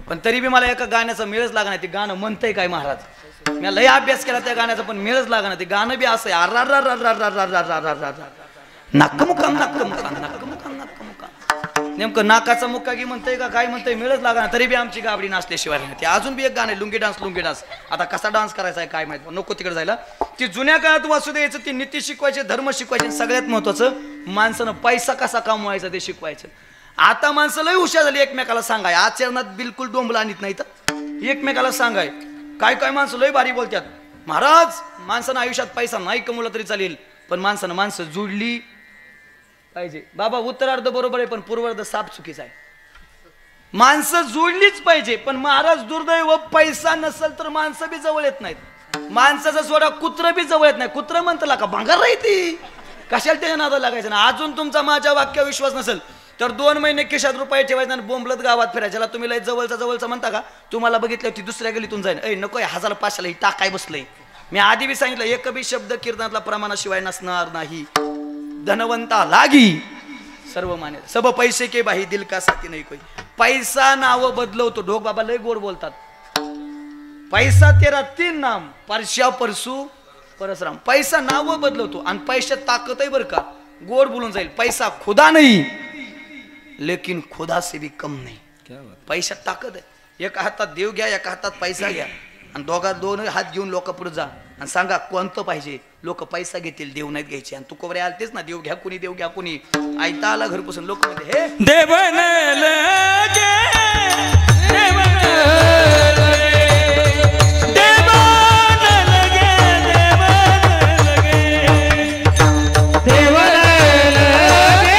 पण तरी बी मला एका गाण्याचा मेळच लागणार. ते गाणं म्हणतंय काय महाराज. मी लय अभ्यास केला त्या गाण्याचा पण मेळच लागणार. ते गाणं बी असं नक्कमुकाम नक्कमुकाम नक्कमुकाम नक्कमुकाम. नेमकं नाकाचा मुक्का की म्हणतंय का काय म्हणतंय मेळच लागणार. तरी बी आमची गाबडी नाचल्याशिवाय नाही. ते अजून बी एक गाणं लुंगी डान्स. आता कसा डान्स करायचा आहे काय माहित नको तिकडे जायला. ती जुन्या काळात वासुदेवाचं ती नीती शिकवायचे धर्म शिकवायचे. सगळ्यात महत्वाचं माणसानं पैसा कसा कमवायचा ते शिकवायचं. आता माणसं लय हुशार झाली. एकमेकाला सांगाय आचरणात बिलकुल डोंबला आणत नाही तर एकमेकाला सांगाय. काय माणसं लय भारी बोलतात. महाराज माणसानं आयुष्यात पैसा नाही कमवला तरी चालेल पण माणसं जुडली पाहिजे. बाबा उत्तरार्ध बरोबर आहे पण पूर्वार्ध साप चुकीचा आहे. माणसं जोडलीच पाहिजे पण महाराज दुर्दैव पैसा नसेल तर माणसं बी जवळ येत नाहीत. माणसाचा सोडा कुत्र बी जवळ येत नाही. कुत्र म्हणतं का भांगार राहते कशाला त्याच्या नादाला लागायचं ना. अजून तुमचा माझ्या वाक्यावर विश्वास नसेल तर 2 महिने खिशात रुपये ठेवायचे आणि बोंबलत गावात फिरायचं. ज्याला तुम्ही लय जवळचा म्हणता का तुम्हाला बघितलं होती दुसऱ्या गलीतून जाईन. नको 1000-500 ही टाकाय बसलंय. मी आधी बी सांगितलं एक बी शब्द कीर्तनातला प्रमाणाशिवाय नसणार नाही. धनवंता लागी सर्व माने सब पैसे के बाही दिल का साथी नाही कोई. पैसा नाव बदलवतो. ढोक बाबा लय गोड बोलतात. पैसा तेरा 3 नाम परशा परसू परसराम. पैसा नाव बदलवतो आणि पैशात ताकद आहे बरं का. गोड बोलून जाईल. पैसा खुदा नाही लेकिन खुदा से भी कम नाही. पैशात ताकद आहे. एका हातात देव घ्या एका हातात पैसा घ्या आणि दोन हात घेऊन लोक पुढे जा आणि सांगा कोणतं पाहिजे. लोक पैसा घेतील देव नाहीत घ्यायचे. आणि तू कोवरे आलतेच ना देव घ्या कुणी आयता आला घरपासून लोक म्हणते हे
देवन लगे देवन लगे देवन लगे देवन लगे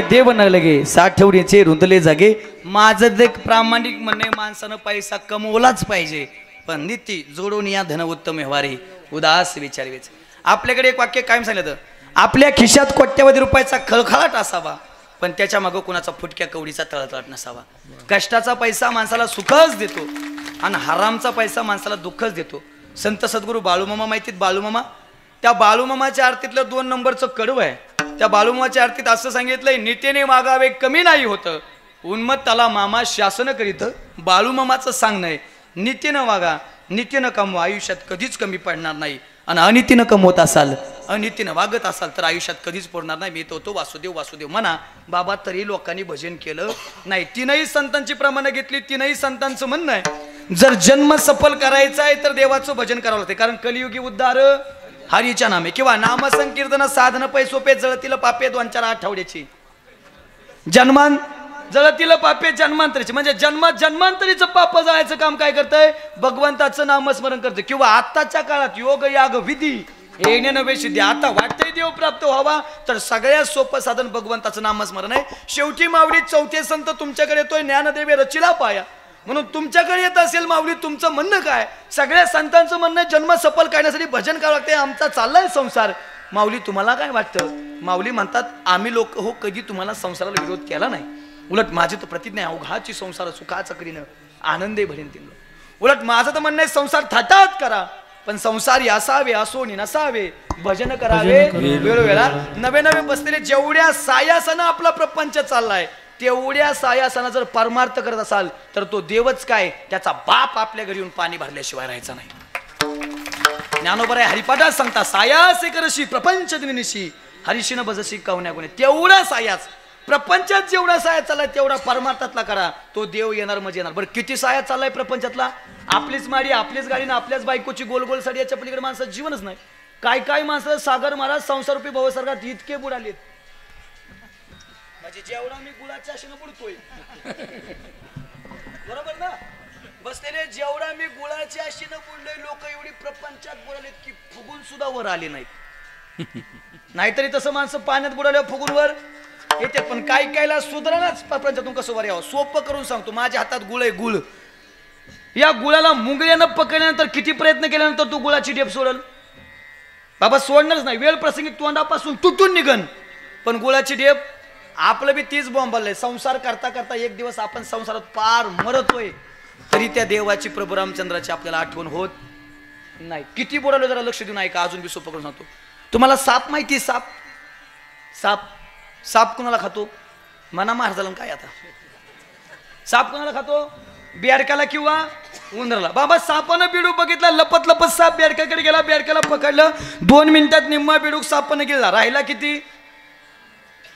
देव न लगे साठवणीचे रुंदले जागे. माझं एक प्रामाणिक म्हणणे, माणसानं पैसा कमवलाच पाहिजे, पण नीती जोडून या धन उत्तम व्यवहारी उदास विचारवेच. आपल्याकडे एक वाक्य कायम सांगितलं, आपल्या खिशात कोट्यवधी रुपयाचा खळखळाट असावा, पण त्याच्या मागं कुणाचा फुटक्या कवडीचा तळतळाट नसावा. कष्टाचा पैसा माणसाला सुखच देतो आणि हरामचा पैसा माणसाला दुःखच देतो. संत सद्गुरू बाळूमामा माहितीत, बाळूमामा, त्या बाळूमामाच्या आरतीतलं 2 नंबरचं कडवं आहे. त्या बाळूमामाच्या आरतीत असं सांगितलंय, नीतीने वागावे कमी नाही होतं, उन्मत्ताला मामा शासन करीत. बाळूमामाचं सांगणं आहे, नीतीनं वागा, नीतीनं कमवा, आयुष्यात कधीच कमी पडणार नाही. आणि अनितीनं कमवत असाल, अनितीनं वागत असाल तर आयुष्यात कधीच पडणार नाही. मी तो वासुदेव वासुदेव म्हणा. बाबा तरी लोकांनी भजन केलं नाही. 3ही संतांची प्रमाणे घेतली, 3ही संतांचं म्हणणं आहे, जर जन्म सफल करायचा आहे तर देवाचं भजन करावं लागते. कारण कलियुगी उद्धार हरीच्या नामे, किंवा नामसंकीर्तन साधन पै सोपे, जळतील पापे 2-4 आठवड्याची, जन्मान जळतील पापे जन्मांतरीची. म्हणजे जन्मांतरीचं पाप जायचं काम काय करतंय, भगवंताचं नामस्मरण करतं. किंवा आताच्या काळात योग याग विधी येणे नवे सिद्धी. आता वाटतंय देव प्राप्त व्हावा तर सगळ्यात सोपं साधन भगवंताचं नामस्मरण आहे. शेवटी माऊली 4थे संत तुमच्याकडे येतोय, ज्ञानदेवे रचिला पाया. म्हणून तुमच्याकडे येत असेल माऊली, तुमचं म्हणणं काय, सगळ्या संतांचं म्हणणं जन्म सफल करण्यासाठी भजन करावं लागते, आमचा चाललाय संसार. माऊली तुम्हाला काय वाटतं? माऊली म्हणतात, आम्ही लोक हो कधी तुम्हाला संसाराला विरोध केला नाही. उलट माझी तर प्रतिज्ञा आहे, अवघाची संसार सुखाचं करीन आनंदे भरीन तिला. उलट माझं तर म्हणणं आहे, संसार थाटात करा, पण संसारी असावे असोनी नसावे, भजन करावे वेळोवेळा. नवे नवे बसलेले जेवढ्या सायासानं आपला प्रपंच चाललाय, तेवढ्या सायासानं जर परमार्थ करत असाल तर तो देवच काय, त्याचा बाप आपल्या घरी येऊन पाणी भरल्याशिवाय राहायचा नाही. ज्ञानोबर आहे हरिपाठात सांगता, सायासे करशी प्रपंच दिनिशी हरिशीन भजशी कवण्या गुणे. तेवढा सायाच प्रपंचात जेवढा साया चाललाय तेवढा परमार्थातला करा, तो देव येणार म्हणजे येणार. बरं किती साया चाललाय प्रपंचातला, आपलीच माडी आपलीच गाडी ना आपल्याच बायकोची गोल गोल साडी, याच्या पलीकडे माणसाचं जीवनच नाही. काय काय माणसं सागर महाराज संसारूपी भवसागरात इतके बुडालेत, म्हणजे जेवढा मी गुळाच्या आशेनं बुडतोय, बरोबर ना, बसलेले जेवढा मी गुळाच्या आशेनं बुडलोय, लोक एवढी प्रपंचात बुडालेत की फुगून सुद्धा वर आले नाहीत. नाहीतरी तसं माणसं पाण्यात बुडाले फुगून वर येते, पण काय कायला सुधारणाच प्रपंचातून कसं वर यावं. सोपं करून सांगतो, माझ्या हातात गुळ आहे, गुळ. या गुळाला मुंगळ्यानं पकडल्यानंतर किती प्रयत्न केल्यानंतर तू गुळाची डेप सोडल बाबा, सोडणारच नाही. वेळ प्रसंगी तोंडापासून तुटून निघन, पण गुळाची डेप. आपलं बी तीच बॉम्बल आहे. संसार करता करता एक दिवस आपण संसारात पार मरतोय, तरी त्या देवाची प्रभू रामचंद्राची आपल्याला आठवण होत नाही. किती बोलालो जरा लक्ष देऊन ऐका, अजून बी सोपं करून सांगतो. तुम्हाला साप माहिती? साप साप साप कुणाला खातो? मना महाराजाला काय आता, साप कुणाला खातो? बेडकाला किंवा उंदराला. बाबा सापानं बिडूक बघितला, लपत लपत साप बेडकाकडे गेला, बेडकाला पकडलं, 2 मिनिटात निम्मा बिडूक सापानं गेला. राहिला किती?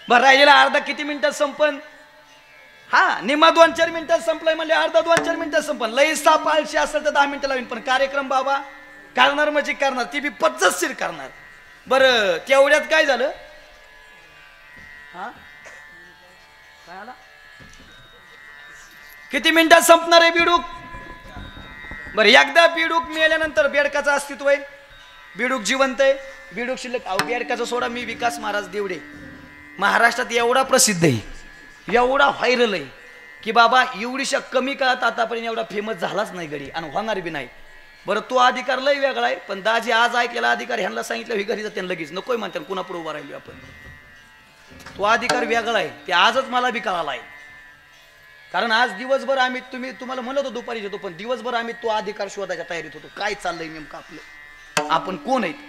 बरं राहिलेला अर्धा किती मिनिटात संपन? हा, निम्मा 2-4 मिनिटात संपलाय म्हणजे अर्धा 2-4 मिनिटात संपन. लई साप आळशी असेल तर 10 मिनिटं लावीन, पण कार्यक्रम बाबा करणार म्हणजे करणार, ती बी पद्धतशीर करणार. बरं तेवढ्यात काय झालं? हा काय आला? किती मिनिटात संपणार आहे बिडूक? बरं एकदा बिडूक मेल्यानंतर बेडकाचं अस्तित्व आहे, बिडूक जिवंत आहे, बिडूक शिल्लक. अहो बेडकाचा सोडा, मी विकास महाराज देवडे महाराष्ट्रात एवढा प्रसिद्ध आहे, एवढा व्हायरल आहे की बाबा एवढीशा कमी काळात आतापर्यंत एवढा फेमस झालाच नाही गडी, आणि होणार बी नाही. बरं तो अधिकार लय वेगळा आहे, पण दाजी आज ऐकलेला अधिकार ह्यांना सांगितलं ही घरी जाते लगेच नकोय म्हणतात, कुणा पुढे उभा राहिलो आपण. तो अधिकार वेगळा आहे, ते आजच मला बी कळाला आहे. कारण आज दिवसभर आम्ही तुम्हाला म्हणत होतो दुपारी येतो, पण दिवसभर आम्ही तो अधिकार शोधायच्या तयारीत होतो. काय चाललंय नेमकं आपलं, आपण कोण आहेत.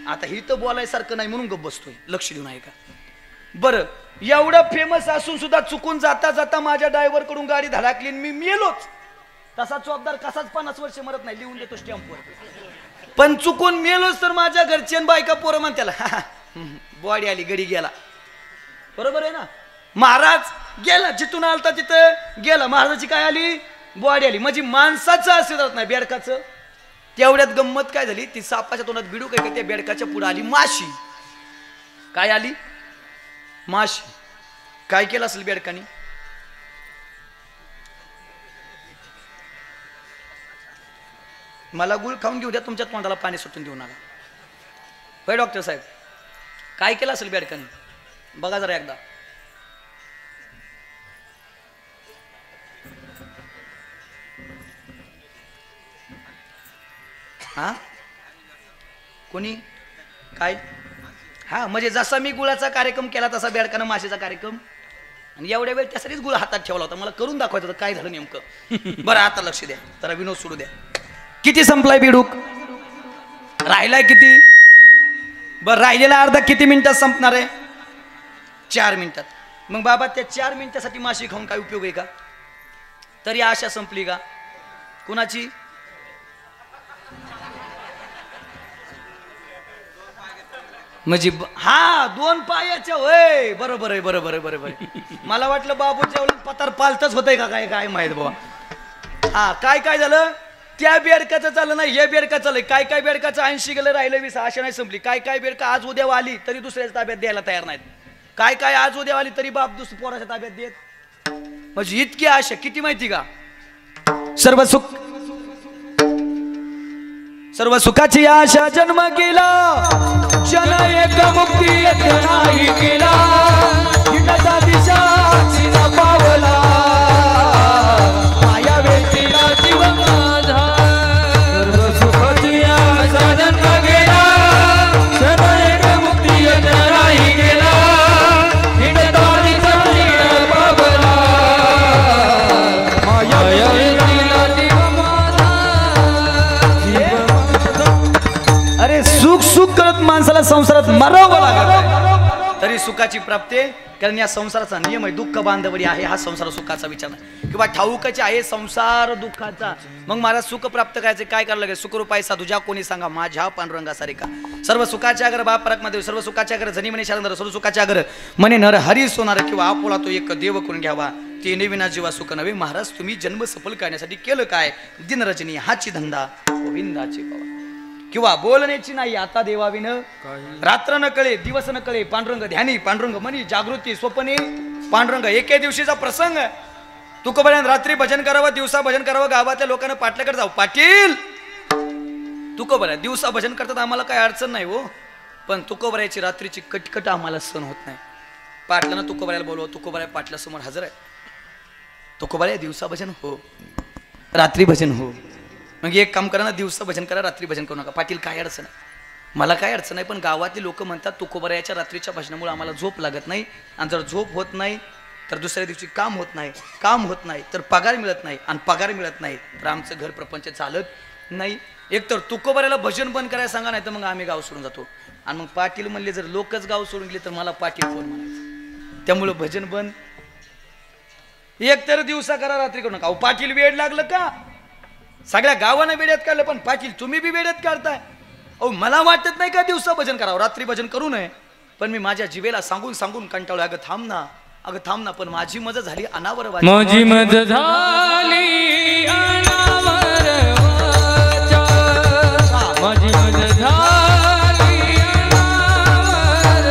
आता ही तर बोलायसारखं नाही म्हणून गप्प बसतोय, लक्ष देऊन ऐका. बरं, एवढं फेमस असून सुद्धा चुकून जाता जाता माझ्या ड्रायव्हर कडून गाडी धडकली, मी मेलोच. तसा चौकदार कसाच 50 वर्ष मरत नाही, लिहून देतो स्टॅम्पवर. पण चुकून मेलोच तर माझ्या घरचे बायका पोरं म्हण त्याला बॉडी आली, गडी गेला. बरोबर आहे ना. महाराज गेला, जिथून आलता तिथं गेला. महाराजाची काय आली, बॉडी आली. म्हणजे माणसाचं आशीर्वाद नाही, बेडकाचं. तेवढ्यात गंमत काय झाली, ती सापाच्या तोंडात बिडू काय, त्या बेडकाच्या पुढे आली माशी. काय आली, माशी. काय केलं असेल बेडकानी, मला गुळ खाऊन घेऊ द्या, तुमच्या तोंडाला पाणी सुटून देऊ नका. होय डॉक्टर साहेब, काय केलं असेल बेडकानी, बघा जरा एकदा. हा कोणी काय, हा म्हणजे जसा मी गुळाचा कार्यक्रम केला तसा बेडकानं माशीचा कार्यक्रम. आणि एवढ्या वेळ त्यासाठीच गुळ हातात ठेवला होता, मला करून दाखवायचं होतं काय झालं नेमकं. बरं आता लक्ष द्या, जरा विनोद सोडू द्या. किती संपलाय बिडूक, राहिलाय किती. बरं, राहिलेला अर्धा किती मिनिटात संपणार आहे, 4 मिनिटात. मग बाबा त्या 4 मिनिटासाठी माशी खाऊन काय उपयोग आहे का. तरी आशा संपली का कुणाची. म्हणजे हा 2 पायाच्या, होय बरोबर आहे, बरोबर आहे, बरोबर आहे. मला वाटलं बाबूच्या पतार पालतच होतंय का काय, काय माहित बाबा. हा काय काय झालं, त्या बेडकाचं चाललं नाही, हे बेडका चाललंय. काय काय बेडकाचं 80 गेलं, राहिलं 20. आशा नाही संपली. काय काय बेडका आज उद्या आली तरी दुसऱ्याच्या ताब्यात द्यायला तयार नाहीत. काय काय आज उद्या आली तरी बाप दुसऱ्या पोराच्या ताब्यात देत. म्हणजे इतकी आशा, किती माहिती का. सर्व सुखाची आशा जन्म गेला, जन एक मुक्ती नाही गेला. हिंडता दिशा चिना पावला, माया व्यक्तीला जीव माझा.
सर्व सुखाची आशा जन्म गेला, जन एक मुक्ती नाही गेला. हिंडता दिशा चिना पावला, माया व्यक्तीला जीव माझा.
अरे सुख सुख करत माणसाला संसारात मरावं लागत, तरी सुखाची प्राप्ती आहे. कारण या संसाराचा नियम आहे, दुःख बांधवडी आहे. हा संसार सुखाचा विचार नाही किंवा ठाऊकाचे आहे संसार दुःखाचा. मग मला सुख प्राप्त करायचे काय करायला लागेल. सुखरूपाय साधू ज्या कोणी सांगा माझ्या पांडुरंगा सारिका. सर्व सुखाच्या अगर बाप परात्मा, सर्व सुखाच्या अगर जनी म्हणे शारंदर, सर्व सुखाच्या अगर म्हणे नर हरी सोनार. किंवा आपोला तो एक देव करून घ्यावा, ते विना जीवा सुख नवे. महाराज तुम्ही जन्म सफल करण्यासाठी केलं काय, दिनरचनी हाची धंदा गोविंदाची पवा. किंवा बोलण्याची नाही आता देवाविन, रात्र न कळे दिवस न कळे. पांडुरंग ध्यानी, पांडुरंग मनी, जागृती स्वप्ने पांडुरंग. एके दिवशीचा प्रसंग, तुकोबऱ्यानं रात्री भजन करावं, दिवसा भजन करावं. गावातल्या लोकांना पाटल्याकडे जाऊ, पाटील तुकोबऱ्या दिवसा भजन करतात आम्हाला काही अडचण नाही हो, पण तुकोबऱ्याची रात्रीची कटकट आम्हाला सहन होत नाही. पाटलानं तुकोबऱ्याला बोलव, तुकोबऱ्या पाटलासमोर हजर आहे. तुकोबऱ्या दिवसा भजन हो, रात्री भजन हो. मग एक काम करा ना, दिवसा भजन करा, रात्री भजन करू नका. पाटील काय अडचण आहे, मला काय अडचण नाही, पण गावातले लोक म्हणतात तुकोबऱ्याच्या रात्रीच्या भजनामुळे आम्हाला झोप लागत नाही. आणि जर झोप होत नाही तर दुसऱ्या दिवशी काम होत नाही, काम होत नाही तर पगार मिळत नाही, आणि पगार मिळत नाही तर आमचं घर प्रपंच चालत नाही. एक तर तुकोबऱ्याला भजन बंद करायला सांगा, नाही तर मग आम्ही गाव सोडून जातो. आणि मग पाटील म्हणले जर लोकच गाव सोडून गेले तर मला पाटील कोण म्हणायचं. त्यामुळं भजन बंद. एक तर दिवसा करा, रात्री करू नका. अहो पाटील वेळ लागलं का, सगळ्या गावानं वेड्यात काढलं, पण पाटील तुम्ही बी वेड्यात काढताय. अहो मला वाटत नाही का दिवसा भजन करावं, रात्री भजन करू नये. पण मी माझ्या जिभेला सांगून सांगून कंटाळलो. अगं थांब ना, अगं थांब ना. पण माझी मजा झाली अनावर,
माझी मजा झाली अनावर वाचा, माझी मजा झाली अनावर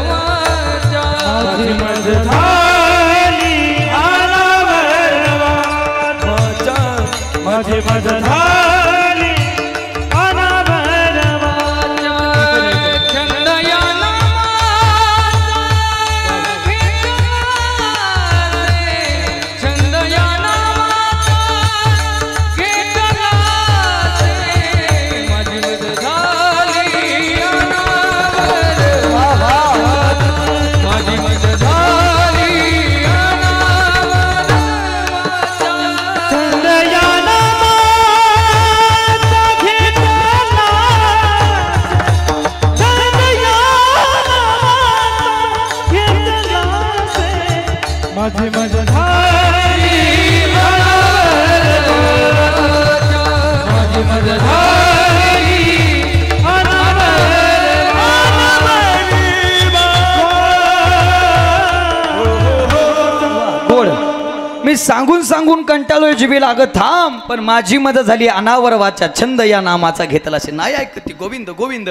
वाचा, माझी मजा झाली अनावर वाचा, माझी मजा झाली अनावर वाचा. छंद या नामाचा भिकारी, छंद या नामाचा माझी मज झाली माझी मज झाली
गोड मी सांगून सांगून कंटाळलोय जिबी लागत थांब पण माझी मदत झाली अनावर वाचा छंद या नामाचा घेतला असे नाही ऐकती गोविंद गोविंद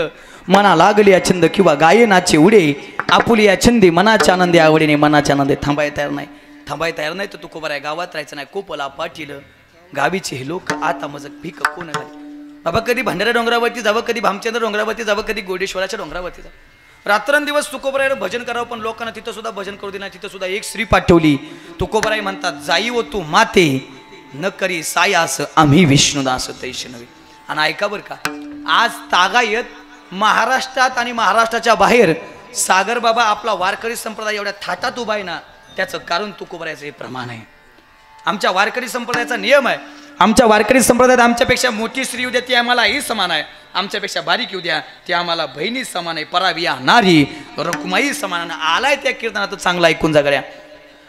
मना लागली या छंद किंवा गायनाचे उडे आपुली या छंदी मनाच्या आनंदी आवडीने मनाच्या आनंदी थांबाय तयार नाही तर तू कोबर आहे गावात राहायचं नाही कोपला पाटील गावीचे हे लोक आता मज भीक कोण घाली बाबा कधी भंडारा डोंगरावरती जावं कधी भामचंद्र डोंगरावरती जावं कधी गोडेश्वराच्या डोंगरावरती जावं रात्रंदिवस तुकोबरायला भजन करावं पण लोकांना तिथं सुद्धा भजन करू दे नाही तिथं सुद्धा एक स्त्री पाठवली तुकोबराय म्हणतात जाई व तू माते न करी सायास आम्ही विष्णुदास तैश नव्हे आणि ऐका बरं का आज तागायत महाराष्ट्रात आणि महाराष्ट्राच्या बाहेर सागर बाबा आपला वारकरी संप्रदाय एवढ्या थाटात उभा आहे ना त्याचं कारण तुकोबरायचं हे प्रमाण आहे आमच्या वारकरी संप्रदायाचा नियम आहे आमच्या वारकरी संप्रदायात आमच्यापेक्षा मोठी स्त्री उद्या ती आम्हालाही समान आहे आमच्यापेक्षा बारीक येऊ द्या ती आम्हाला बहिणी समान आहे पराविया नारी रकुमाई समान आलाय त्या कीर्तनात चांगला ऐकून जागड्या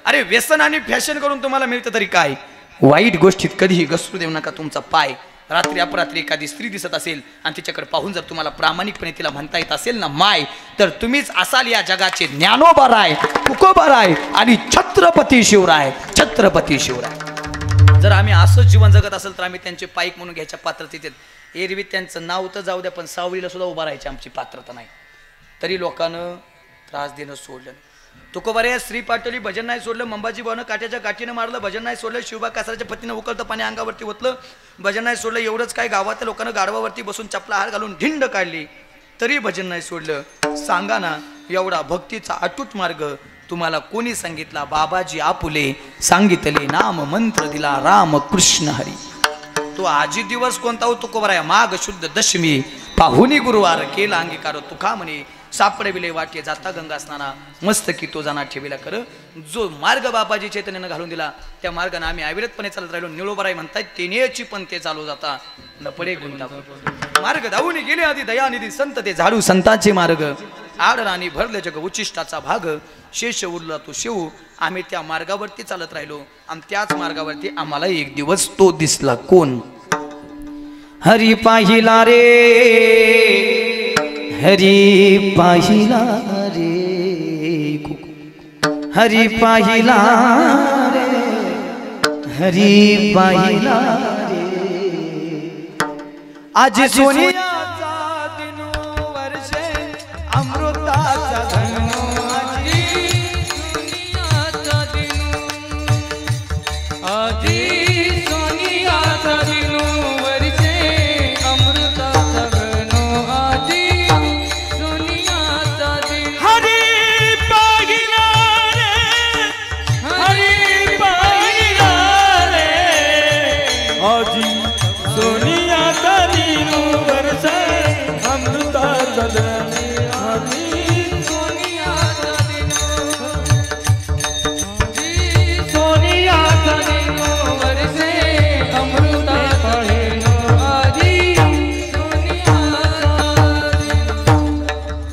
अरे व्यसन आणि फॅशन करून तुम्हाला मिळतं तरी काय वाईट गोष्टीत कधीही घसरू देऊ नका तुमचा पाय रात्री अपरात्री एखादी स्त्री दिसत असेल आणि तिच्याकडे पाहून जर तुम्हाला प्रामाणिकपणे तिला म्हणता येत असेल ना माय तर तुम्हीच असाल या जगाचे ज्ञानोबाराय तुकोबाराय आणि छत्रपती शिवराय जर आम्ही असंच जीवन जगत असेल तर आम्ही त्यांचे पाईक म्हणून घ्यायच्या पात्रतेत एरवी त्यांचं नाव तर जाऊ द्या पण सावळीला सुद्धा उभा राहायची आमची पात्रता नाही तरी लोकांना त्रास देणं सोडलं तुकोबारे श्री पाटली भजन नाही सोडलं मंबाजी भावनं काट्याच्या काठीनं मारलं भजन नाही सोडलं शिवबा कासाराच्या पतीनं उकळतं पाणी अंगावरती ओतलं भजन नाही सोडलं एवढंच काय गावातल्या लोकांना गाढवावरती बसून चपला हार घालून ढिंड काढली तरी भजन नाही सोडलं सांगा ना एवढा भक्तीचा अटूट मार्ग तुम्हाला कोणी सांगितला बाबाजी आपुले सांगितले नाम मंत्र दिला राम कृष्ण हरी तो आजी दिवस कोणता हो तुकोबराया माघ शुद्ध दशमी पाहुनी गुरुवार केला अंगीकार तुका म्हणे सापडविले वाटे जाता गंगा स्नाना मस्त की तो जाना ठेविला कर जो मार्ग बाबाजी चैतन्यानं घालून दिला त्या मार्गाने आम्ही अविरतपणे चालत राहिलो निळोबराय म्हणतात तेनेची पण ते चालू जाता न पडे गुंता मार्ग धावून गेले आधी दयानिधी संत ते झाडू संतांचे मार्ग आडराणी भरले जग उच्चिष्टाचा भाग शेष उरला तो शिव आम्ही त्या मार्गावरती चालत राहिलो आणि त्याच मार्गावरती आम्हाला एक दिवस तो दिसला कोण हरी पाहिला रे हरी पाहिला रे हरी पाहिला रे हरी पाहिला रे आज सोनियाचा दिनो वर्षे अमृताचा धनो
आजी सोनियाचा दिनो वर्षे अमृताचा घनो आजी सोनियाचा दिन हरी पाहिला रे आजी सोनियाचा दिनो वर्षे अमृताचा धनो आजी सोनियाचा दिनो सोनियाचा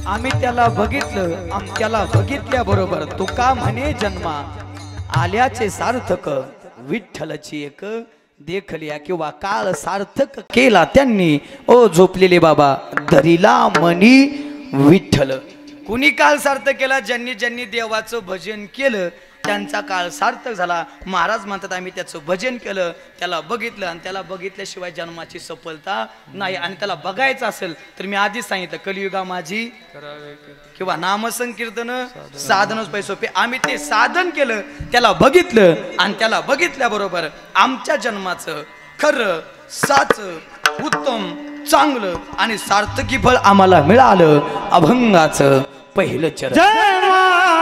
आम्ही त्याला बघितलं आम्ही त्याला बघितल्याबरोबर तुका म्हणे जन्मा आल्याचे सार्थक विठ्ठलची एक देखलिया किंवा काळ सार्थक केला त्यांनी ओ झोपलेले बाबा धरिला मनी विठ्ठल कुणी काळ सार्थक केला ज्यांनी ज्यांनी देवाचं भजन केलं त्यांचा काळ सार्थक झाला महाराज म्हणतात आम्ही त्याचं भजन केलं त्याला बघितलं आणि त्याला बघितल्याशिवाय जन्माची सफलता नाही आणि त्याला बघायचं असेल तर मी आधीच सांगितलं कलियुगा माझी किंवा नामसंकीर्तन साधनच पैसोपे आम्ही ते साधन केलं त्याला बघितलं आणि त्याला बघितल्याबरोबर आमच्या जन्माचं खरं साचं उत्तम चांगलं आणि सार्थकी फळ आम्हाला मिळालं अभंगाचं पहिलं चरण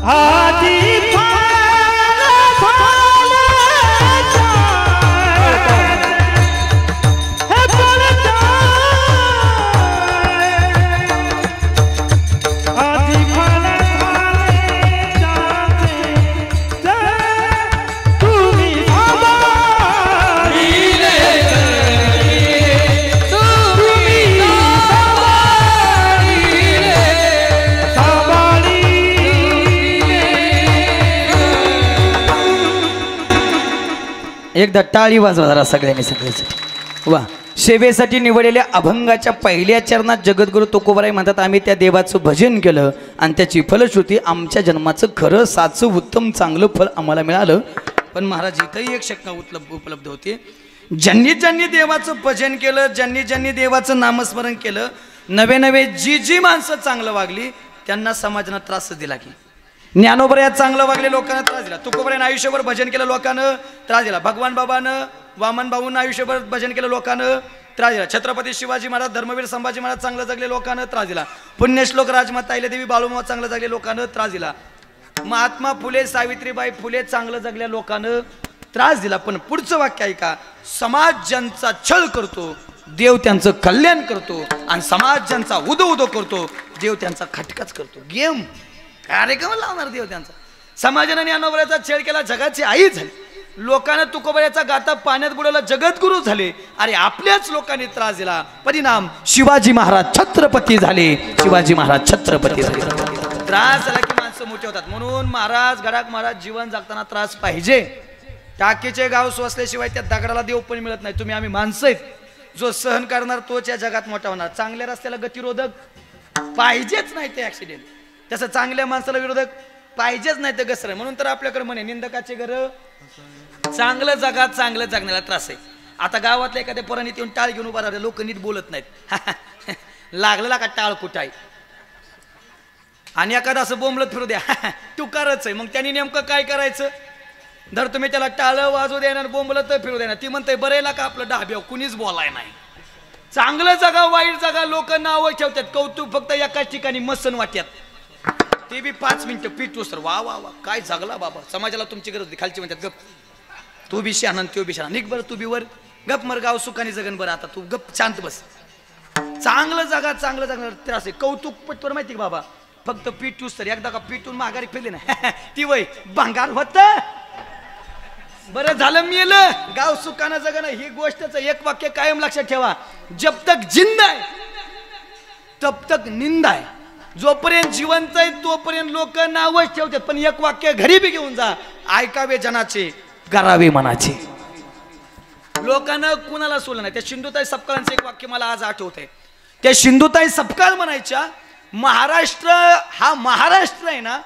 आधी
एकदा टाळी वाजवा जरा सगळ्यांनी सगळ्यासाठी. वा, सेवेसाठी निवडलेल्या अभंगाच्या पहिल्या चरणात जगद्गुरु तुकोबाराय म्हणतात, आम्ही त्या देवाचं भजन केलं आणि त्याची फलश्रुती आमच्या जन्माचं खरं साचं उत्तम चांगलं फल आम्हाला मिळालं. पण महाराज इथंही एक शंका उपलब्ध होते. ज्यांनी ज्यांनी देवाचं भजन केलं, ज्यांनी ज्यांनी देवाचं नामस्मरण केलं, नवे नवे जी जी माणसं चांगलं वागली त्यांना समाजानं त्रास दिला. की ज्ञानोबरायात चांगलं वागले लोकांना त्रास दिला, तुकोबरायानं आयुष्यभर भजन केलं लोकांना त्रास दिला, भगवान बाबानं वामन भाऊंना आयुष्यभर भजन केलं लोकांना त्रास दिला, छत्रपती शिवाजी महाराज धर्मवीर संभाजी महाराज चांगलं जगले लोकांना त्रास दिला, पुण्यश्लोक राजमाता अहिल्यादेवी बाळूमामा चांगलं जगले लोकांना त्रास दिला, महात्मा फुले सावित्रीबाई फुले चांगलं जगल्या लोकांना त्रास दिला. पण पुढचं वाक्य ऐका, समाज ज्यांचा छळ करतो देव त्यांचं कल्याण करतो आणि समाज ज्यांचा उदो उदो करतो देव त्यांचा खटकाच करतो. गेम कार्यक्रम लावणार देव त्यांचा. समाजाने ज्ञानोबरायाचा छेड केला, जगाची आई झाली, लोकांना तुकोबारायाचा गाता पाण्यात बुडवला, जगद्गुरु झाले. अरे आपल्याच लोकांनी त्रास दिला, परिणाम शिवाजी महाराज छत्रपती झाले. शिवाजी महाराज छत्रपती झाले. त्रास झाला की माणसं मोठे होतात. म्हणून महाराज गडाख महाराज जीवन जगताना त्रास पाहिजे. टाकीचे गाव सोसल्याशिवाय त्या दगडाला देव पण मिळत नाही. तुम्ही आम्ही माणसं आहेत, जो सहन करणार तोच या जगात मोठा होणार. चांगल्या रस्त्याला गतिरोधक पाहिजेच नाही ते ऍक्सिडेंट, तसं चांगल्या माणसाला विरोधक पाहिजेच नाही ते घसर. म्हणून तर आपल्याकडे म्हणे निंदकाचे घर चांगलं जगात चांगलं जगण्याला त्रास आहे. आता गावातल्या एखाद्या पोरांनी येऊन टाळ घेऊन उभा राहिले, लोक नीट बोलत नाहीत. लागलेला का टाळ कुठं आहे आणि एखादा असं बोंबलत फिरू द्या तू करच आहे. मग त्यांनी नेमकं काय करायचं, धर तुम्ही त्याला टाळ वाजू देणार बोंबलत फिरू देणार. ती म्हणते बरेला का आपलं डाब्याव कुणीच बोलाय नाही. चांगलं जगा वाईट जगा लोक नावं ठेवतात, कौतुक फक्त एकाच ठिकाणी मसन वाट्यात, ते बी 5 मिनिटं पीठ सर वा वा वा काय जगला बाबा. समाजाला तुमची गरज होती. खालची म्हणतात गप तू बी शहाणा तो बी शहाणा, निघ बरं तू बी वर गप मर गाव सुखाने जगन बरं. आता तू गप शांत बस. चांगलं जगा चांगलं जगणार त्रास आहे. कौतुक पटवर माहिती का बाबा, फक्त पीठ सर एकदा का पीठून माघारी फिरले ना ती वय भांगार होत. बरं झालं मेलं गाव सुखानं जगणं ही गोष्टच एक वाक्य कायम लक्षात ठेवा, जब तक जिंदा आहे तब तक निंदा आहे. जोपर्यंत जिवंत आहे तोपर्यंत लोक नावच ठेवतात. पण एक वाक्य घरी बी घेऊन जा, ऐकावे जनाचे करावे मनाचे. लोकांना कुणाला सोडलं नाही. त्या सिंधुताई सपकाळांचं एक वाक्य मला आज आठवत आहे. त्या सिंधुताई सपकाळ म्हणायच्या, महाराष्ट्र हा महाराष्ट्र आहे ना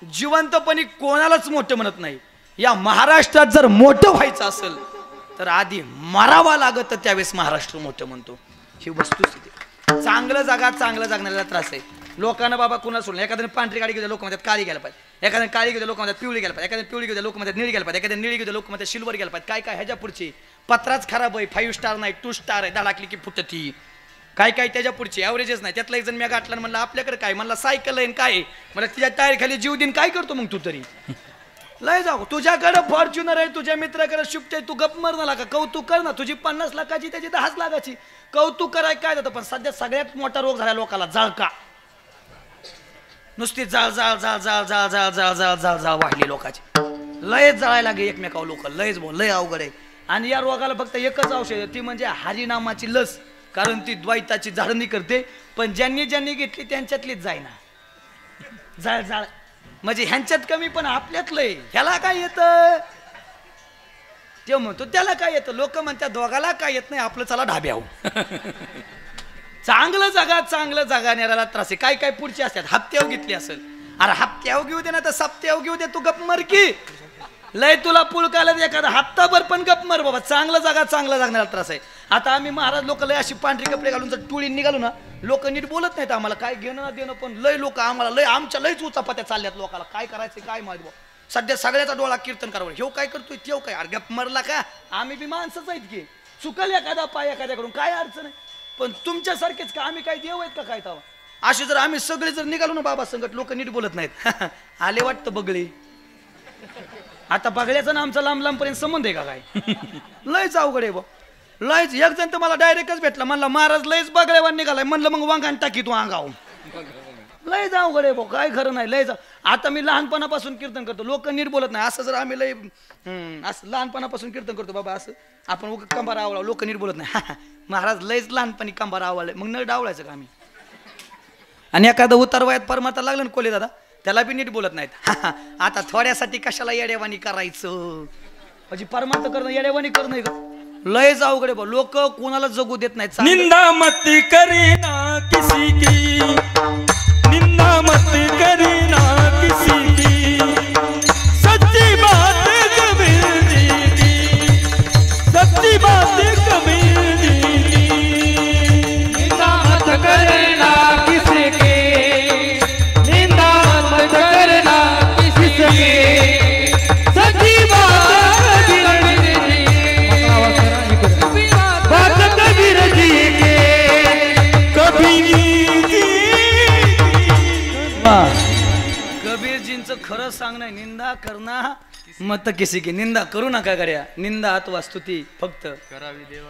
जिवंतपणी कोणालाच मोठं म्हणत नाही. या महाराष्ट्रात जर मोठं व्हायचं असेल तर आधी मरावा लागत, तर त्यावेळेस महाराष्ट्र मोठं म्हणतो. ही वस्तुस्थिती. चांगलं जगा चांगलं जगण्याला त्रास आहे. लोकांना बाबा कुणा सोडलं, एखाद्याने पांढरी गाडी घेऊ लोक म्हणतात काळी गेला पाहिजे, एखाद्याने काळी घेऊ लोक म्हणतात पिवळी गेला पाहिजे, एखाद्याने पिवळी घेऊ लोक म्हणतात निळी गेला पाहिजे, एखाद्याने निळी घेऊ लोक म्हणतात सिल्वर गेला पाहिजे. काय काय ह्याच्या पुढची पत्राच खराब आहे, 5 स्टार नाही 2 स्टार आहे, धडाकली की फुटती. काय काय त्याच्या पुढची ॲव्हरेजच नाही. त्यातला एक जण मी गाठला म्हणलं आपल्याकडे काय, म्हणला सायकल आहे काय, मला तिच्या टायर खाली जीव देईन काय करतो मग तू तरी. लय जाऊ तुझ्याकडे फॉर्च्युनर आहे, तुझ्या मित्राकडे शिफ्ट आहे, तू गप मर ना का कौतुक कर ना. तुझी 50 लाखाची त्याची 10 लाखाची कौतुक कराय काय जातं. पण सध्या सगळ्यात मोठा रोग झाला लोकाला जळका. नुसती जाळ जाळ जाळ जाळ जाळ जाळ जाळ जाळ जाळ जाळ वाढली लोकांची. लयच जळायला लागले एकमेकावर लोक. लयच बोल लय अवघड आहे. आणि या रोगाला फक्त एकच औषध आहे, ती म्हणजे हरिनामाची लस. कारण ती द्वैताची झाडणी करते. पण ज्यांनी ज्यांनी घेतली त्यांच्यातलीच जाईना. जाळ जाळ म्हणजे ह्यांच्यात कमी पण आपल्यातलं आहे. ह्याला काय येतं ते म्हणतो, त्याला काय येतं. लोक म्हणतात दोघाला काय येत नाही, आपलं चला ढाब्यावर. चांगलं जगा चांगलं जगाण्याला त्रास आहे. काय काय पुढचे असतात हप्त्यावर घेतली असेल. अरे हप्त्यावर घेऊ दे ना तर सप्त्यावर घेऊ दे, तू गप मर की. लय तुला पुळकाला एखादा हप्ताभर पण गप मर बाबा. चांगलं जगा चांगलं जगण्याला त्रास आहे. आता आम्ही महाराज लोक लय अशी पांढरी कपडे घालून जर टोळी निघालो ना, लोक नीट बोलत नाहीत आम्हाला, काय घेणं ना देणं. पण लय लोक आम्हाला लय आमच्या लयच उचापात्या चालल्यात. लोकाला काय करायचं काय माहिती. सध्या सगळ्याचा डोळा कीर्तन करावं. ह्यो काय करतोय त्यो काय, अरे गप मरला का. आम्ही बी माणसंच आहेत की, चुकल एखादा पाय एखाद्याकडून काय अडचण आहे. पण तुमच्यासारखेच का आम्ही काय देव आहेत का काय. तवा असे जर आम्ही सगळे जर निघालो ना बाबा संकट, लोक नीट बोलत नाहीत. आले वाटतं बगळे. आता बगळ्याचा ना आमचा लांब लांब पर्यंत संबंध आहे का काय? लयच अवघड आहे बा, लयच. एक जण तर मला डायरेक्टच भेटला, म्हणला महाराज लयच बगळ्यावर निघालाय. म्हणलं मग वांगान टाकी तू अंगाव. लय जाऊ गडे भाऊ, काय खरं नाही. लय जा. आता मी लहानपणापासून कीर्तन करतो, लोक नीट बोलत नाही. असं जर आम्ही लय असं लहानपणापासून कीर्तन करतो बाबा, असं आपण कंबार आवळा, लोक नीट बोलत नाही. महाराज लयच लहानपणी कंबार आवळले, मग न डावळायचं का आम्ही? आणि एखादं उतार वयात परमाता लागलं ना कोले दादा, त्याला बी नीट बोलत नाहीत. आता थोड्यासाठी कशाला येडेवानी करायचं? म्हणजे परमाता करणं येडेवानी करणं का? लय जाऊ गडे भाऊ, लोक कोणाला जगू देत नाहीत.
निंदा मत करीना किसी की, निंदा मत करीना किसी की, सच्ची बात कबीर जी की, सच्ची बात कबीर जी की. निंदा मत करना किसी की, निंदा मत करना किसी की, सच्ची बात कबीर जी की, बात कबीर जी के, कबीर जी.
कबीरजींचं खरं सांगणं, निंदा करना मत किसी की, निंदा करू नका गड्या. निंदा अथवा स्तुती फक्त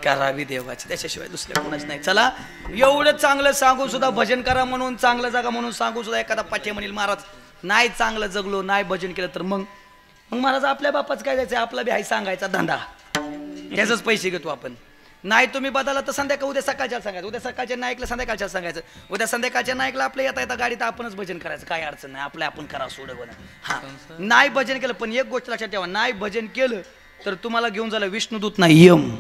करावी देवाची, त्याच्याशिवाय दुसऱ्या कोणाच नाही. चला, एवढं चांगलं सांगून सुद्धा भजन करा म्हणून, चांगलं जागा म्हणून सांगून सुद्धा एखादा पाठ्य म्हणेल महाराज नाही चांगलं जगलो, नाही भजन केलं तर मग महाराज आपल्या बापाच काय जायचं, आपला बी हाय सांगायचा धंदा, त्याचंच पैसे घेतो आपण. नाही तुम्ही बदला तर संध्याकाळ उद्या सकाळच्या सांगायचं, उद्या सकाळच्या नाईकला संध्याकाळच्या सांगायचं, उद्या संध्याकाळच्या नाईकला आपल्या येता येता गाडीत आपणच भजन करायचं, काय अडचण नाही, आपल्या आपण करा सोडवणं. हा, नाही भजन केलं, पण एक गोष्ट लक्षात ठेवा, नाही भजन केलं तर तुम्हाला घेऊन झालं विष्णुदूत नाही यम,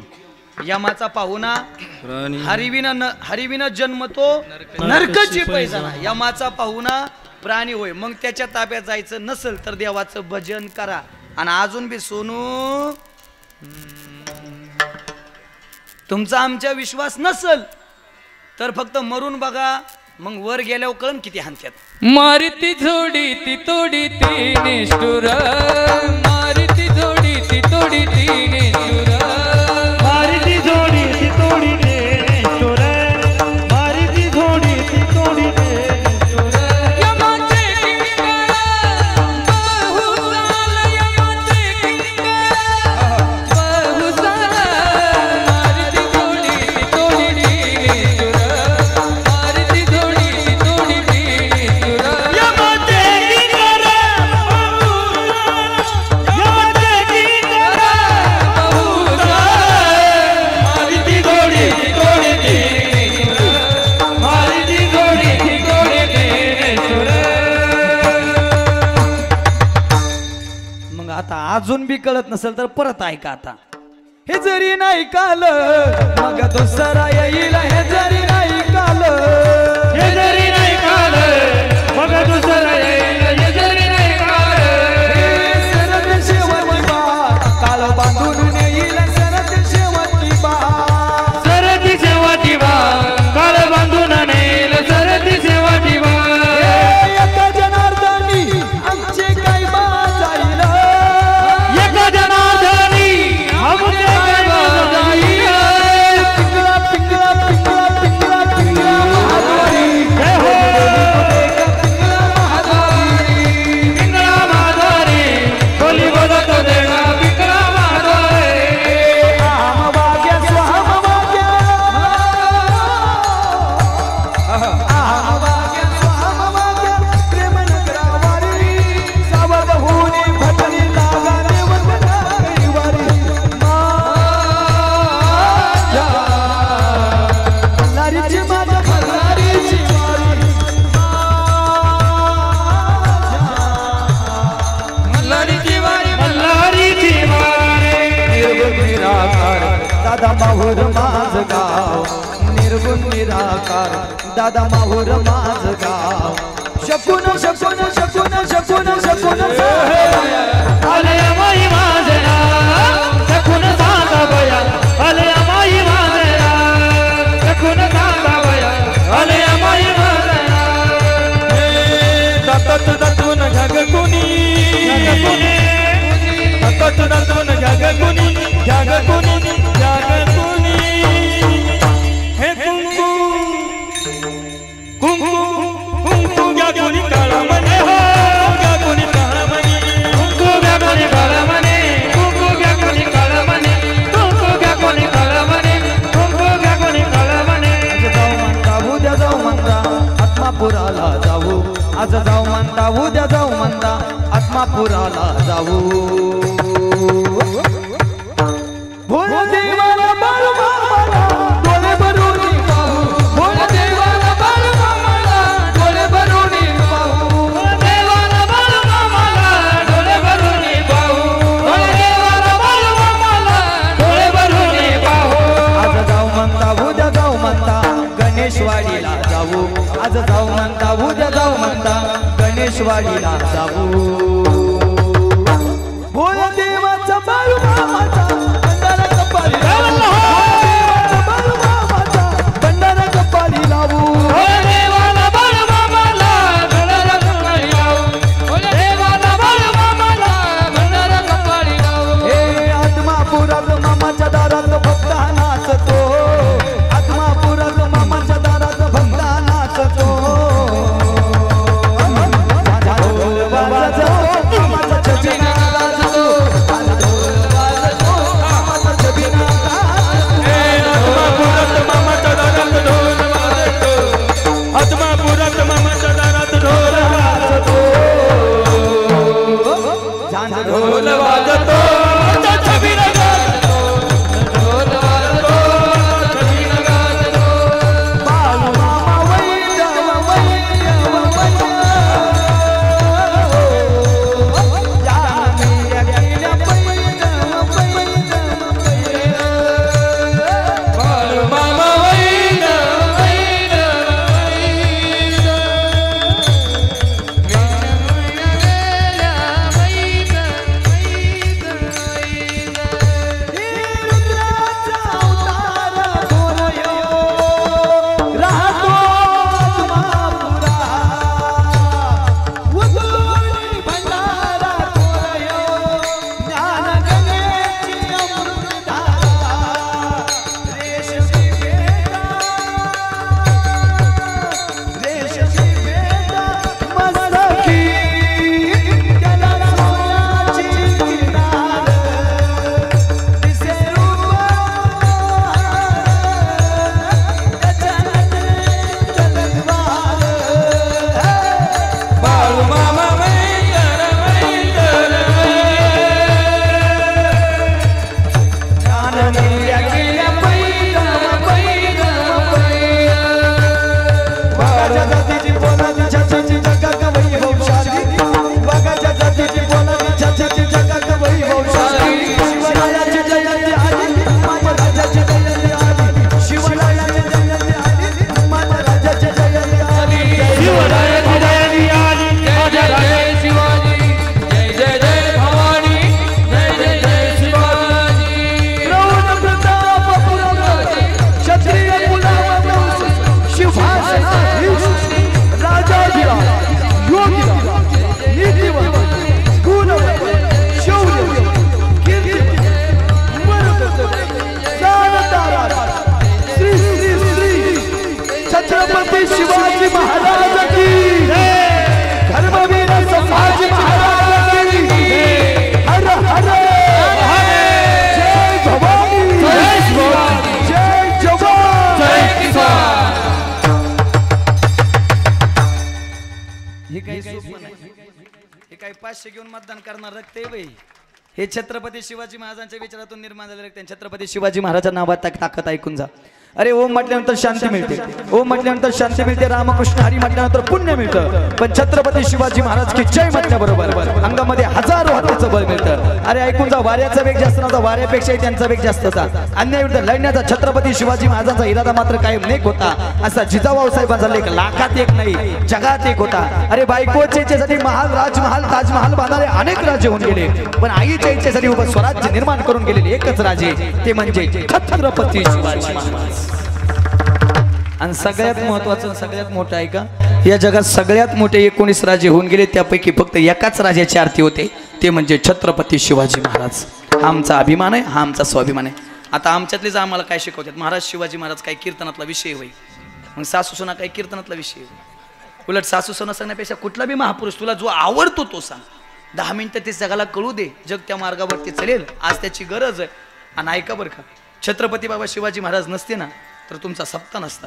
यमाचा पाहुणा. हरिविना जन्मतो नरकाची पैसा, यमाचा पाहुणा प्राणी होय. मग त्याच्या ताब्यात जायचं नसेल तर देवाचं भजन करा. आणि अजून बी सोनू तुमचा आमच्या विश्वास नसल तर फक्त मरून बघा, मग वर गेल्यावर कळण किती हानत्यात.
मारती जोडी ती तोडी ती निष्ठुर, मारती जोडी ती तोडी ती निष्ठुर, मारती जोडी ती तोडी ती निष्ठुर, मारती जोडी ती तोडी ती निष्ठुर. यमाचे किंकर बहुसाल, यमाचे किंकर बहुसाल, मारती जोडी ती तोडी ती निष्ठुर, मारती जोडी ती तोडी ती निष्ठुर. यमाचे किंकर बहुसाल, यमाचे किंकर बहुसाल, मारती जोडी ती तोडी ती निष्ठुर, मारती जोडी ती तोडी ती निष्ठुर.
मग आता अजून बी कळत नसेल तर परत ऐका. आता हे जरी नाही काल मग दुसरा येईल, हे जरी नाही काल,
हे जरी नाही काल मग दुसरा येईल, हे जरी नाही काल.
सरद शेवटी बा काल बांधून येईल, सरद शेवटी बा,
सरती सेवा दिवा काल बांधून नेल, सरती सेवा दिवा.
एका जनार्दनी आमचे काय बा जाईल,
एका जनार्दनी आमचे काय बा जाईल.
पिंगळा पिंगळा पिंगळा पिंगळा पिंगळा महाद्वारी,
जय हो
पिंगळा महाद्वारी,
पिंगळा माधवारी, बोली बोलत देगा पिंगळा माधवारी.
आम वाग्या स्वाम वाग्या, आम वाग्या स्वाम वाग्या, प्रेम नगरावारी, सावध होऊन भजनी लागा देवताई वारी. माझ्या मल्हारीची, माझ्या मल्हारीची वारी,
मल्हारीची वारी, मल्हारीची वारी.
निर्गुण निराकार दादा माहूर माझ गाव, निर्गुण निराकार दादा माहूर माझ गाव. शकून शकून शकून शकून शकून
आले माई माझरा सखून सांगा बया, आले माई माझरा सखून सांगा बया, आले माई माझरा. दत्त दत्तून घग कुणी, दत्त दत्तून घग कुणी, घग कुणी, घग कुणी. हे कुंकू कुंकू
जाऊ म्हणता आत्मापुराला जाऊ भोळ देवाला बाळू मामाला डोळे भरून पाहू भोळ देवाला बाळू मामाला डोळे भरून पाहू
देवाला बाळू मामाला डोळे भरून पाहू देवाला बाळू मामाला डोळे भरून पाहू
आज जाऊ म्हणता उद्या जाऊ म्हणता गणेशवाडीला जाऊ आज जाऊ म्हणता उद्या जाऊ म्हणता गणेशवाडीला जाऊ बोल देवाचा बाळू मामाचा भंडारा कपाली लावू देवाचा बाळू मामाचा भंडारा कपाली लावू
देवाला बाळू मामाला भंडारा कपाळी लावू देवाला बाळू मामाला भंडारा कपाळी लावू
हे आत्मापुरात मामाच्या दारात भक्ता नाचतो आत्मापुरात मामाच्या दारात भक्ता नाचतो
ढोल वाजतो छबिन गाजतो ढोल वाजतो छबिन गाजतो
बाळू मामा वैद्य
बाळू मामा वैद
हे काही 500 घेऊन मतदान करणार रक्त आहे बाई. हे छत्रपती शिवाजी महाराजांच्या विचारातून निर्माण झाले रक्त. छत्रपती शिवाजी महाराजांच्या नावात ताकद ऐकून जा. अरे ओम म्हटल्यानंतर शांती मिळते, ओम म्हटल्यानंतर शांती मिळते, रामकृष्ण हरी म्हटल्यानंतर पुण्य मिळतं. पण छत्रपती शिवाजी महाराज की जय म्हटल्याबरोबर अंगामध्ये हजारो हाताचं बळ मिळतं. अरे ऐकून जा, वाऱ्याचा वेग जास्त नव्हता, वाऱ्यापेक्षाही त्यांचा वेग जास्त होता. अन्यायाविरुद्ध लढण्याचा छत्रपती शिवाजी महाराजांचा इरादा मात्र कायम नेक होता. असा जिजाऊ साहेबांचा लेख लाखात एक नाही जगात एक होता. अरे बायकोच्या इच्छेसाठी महाल, राजमहाल, ताजमहाल बांधणारे अनेक राजे होऊन गेले, पण आईच्या इच्छेसाठी उभं स्वराज्य निर्माण करून गेलेले एकच राजे, ते म्हणजे छत्रपती शिवाजी महाराज. आणि सगळ्यात महत्वाचं, सगळ्यात मोठं आहे का, या जगात सगळ्यात मोठे 19 राजे होऊन गेले, त्यापैकी फक्त एकाच राजाचे आरती होते, ते म्हणजे छत्रपती शिवाजी महाराज. हा आमचा अभिमान आहे, हा आमचा स्वाभिमान आहे. आता आमच्यातलेच आम्हाला काय शिकवतात, महाराज शिवाजी महाराज काही कीर्तनातला विषय होईल, मग सासू सोना काही कीर्तनातला विषय होईल. उलट सासू सोना सांगण्यापेक्षा कुठला बी महापुरुष तुला जो आवडतो तो सांग. 10 मिनिटं ते जगाला कळू दे, जग त्या मार्गावरती चलेल, आज त्याची गरज आहे. आणि ऐका बरं का, छत्रपती बाबा शिवाजी महाराज नसते ना तर तुमचा सप्ता नसता.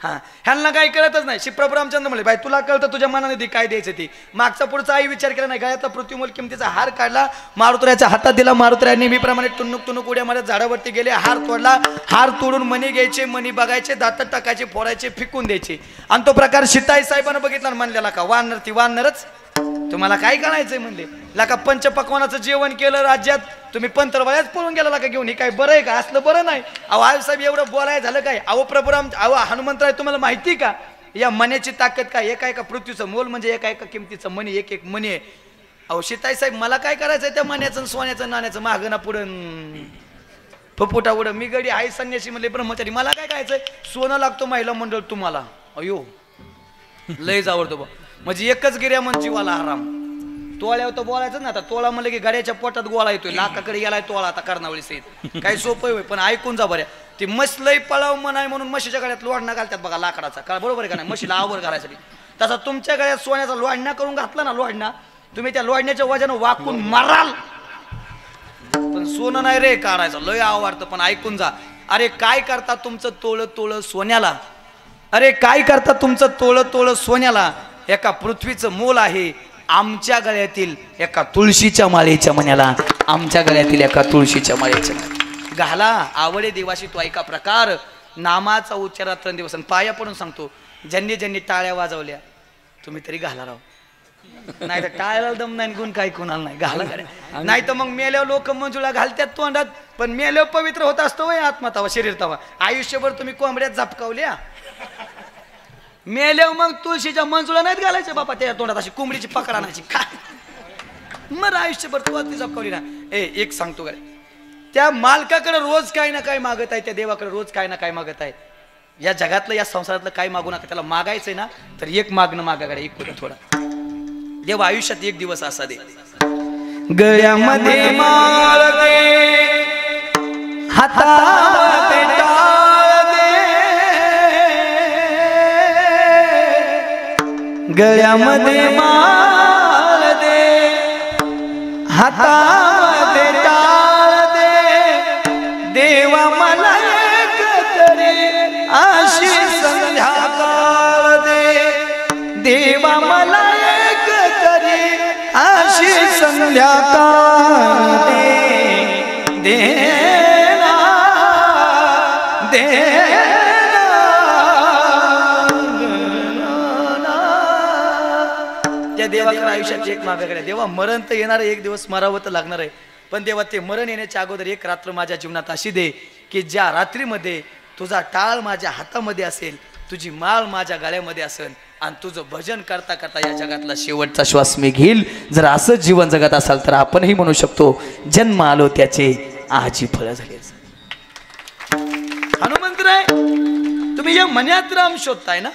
हा ह्यांना काही कळतच नाही. श्री प्रभू रामचंद्र म्हणले, बाई तुला कळतं तुझ्या मनाने ती काय द्यायचं ती. मागचा पुढचा आई विचार केला नाही. गळ्यातला पृथ्वीमूल किमतीचा हार काढला, मारुतऱ्याच्या हातात दिला. मारुतऱ्या नेहमीप्रमाणे टुनुक टुनुक उड्या मारत झाडावरती गेले. हार तोडला. हार तोडून मणी घ्यायचे, मणी बघायचे, दातात टाकायचे, फोडायचे, फेकून द्यायचे. आणि तो प्रकार सीताई साहेबांना बघितला म्हणलेला का वानर ती वानरच, तुम्हाला काय करायचंय म्हणले. लाका पंचपक्वानाचं जेवण केलं राज्यात, तुम्ही पंतरवाळ्याच पळून गेला का घेऊन. हे काय बरं आहे का? असलं बरं नाही. अहो आई साहेब एवढं बोलाय झालं काय? अहो प्रभुराम, अहो हनुमंतराय तुम्हाला माहिती का या मण्याची ताकद काय? एका एका पृथ्वीचं मोल म्हणजे एका एका किमतीचं मणी, एक एक मणी आहे. अहो सीताई साहेब मला काय करायचंय त्या मण्याचं सोन्याचं नाण्याचं मागं ना पुढं फपुटा उडं. मी गडी आई संन्यासी म्हणले ब्रह्मचारी, मला काय करायचंय? सोनं लागतो महिला मंडळ तुम्हाला. अयो लयच आवडतो बा. म्हणजे एकच गिर्या म्हणजे जीवाला आराम. तोळ्यावर तर बोलायचं ना. आता तोळा म्हणलं की गाड्याच्या पोटात गोळा येतोय. लाखाकडे गेलाय तोळा आता कर्णावळी सहित. काही सोपं होय पण ऐकून जा बऱ्या. ती म्हस लई पळाव म्हणाय म्हणून म्हशीच्या गळ्यात लोढणा घालतात बघा लाकडाचा. का बरोबर आहे का नाही? म्हशीला आवर घालायसाठी. तसा तुमच्या गळ्यात सोन्याचा लोढणा करून घातला ना, लोढणा, तुम्ही त्या लोढण्याच्या वजन वाकून माराल. पण सोनं नाही रे काढायचं. लय आवडतं पण ऐकून जा. अरे काय करता तुमचं तोळ तोळ सोन्याला? अरे काय करता तुमचं तोळ तोळ सोन्याला? एका पृथ्वीचं मोल आहे आमच्या गळ्यातील एका तुळशीच्या माळेच्या मण्याला. आमच्या गळ्यातील एका तुळशीच्या माळेच्या घाला. आवडे देवाशी तो ऐका प्रकार. नामाचा उच्चार रात्रंदिवस. पाया पडून सांगतो, ज्यांनी ज्यांनी टाळ्या वाजवल्या तुम्ही तरी घाला राव. नाही तर टाळ्याला दम नाही, गुण काय कोणाला नाही. घाला करा. नाही तर मग मेल्यावर लोक मंजुळा घालतात तोंडात, पण मेल्यावर पवित्र होत असतो वय आत्मा तवा, शरीर तवा. आयुष्यभर तुम्ही कोंबड्यात झपकावल्या, मेल्यावर मग तुळशीच्या मंजुळा नाहीत घालायच्या बापा त्या तोंडात. अशी कोंबडीची पकड आणायची काय मग आयुष्यभर तू ती झपकावली ना. एक सांगतो काय, त्या मालकाकडे रोज काय ना काय मागत आहे, त्या देवाकडे रोज काय ना काय मागत आहे. या जगातलं या संसारातलं काय मागू नका. त्याला मागायचंय ना तर एक मागणं मागाकडे एक होतं थोडा. देव आयुष्यात एक दिवस असा दे, गळ्यामध्ये माळ दे, हातामध्ये टाळ दे, गळ्यामध्ये माळ दे, हातामध्ये टाळ दे, देवा मला एक तरी अशी संध्याकाळ दे, देवा मला एक तरी अशी संध्याकाळ दे, देना देना. त्या देवाकडे आयुष्याची एक मागाकडे. देवा मरण तर येणार आहे, एक दिवस मरावं तर लागणार आहे. पण देवा ते मरण येण्याच्या अगोदर एक रात्र माझ्या जीवनात अशी दे की ज्या रात्रीमध्ये तुझा टाळ माझ्या हातामध्ये असेल, तुझी माळ माझ्या गळ्यामध्ये असेल आणि तुझं भजन करता करता या जगातला शेवटचा श्वास मी घेईल. जर असं जीवन जगत असाल तर आपणही म्हणू शकतो, जन्म आलो त्याचे आजी फळ झाले. हनुमंतराय तुम्ही या मन्यात राम शोधताय ना,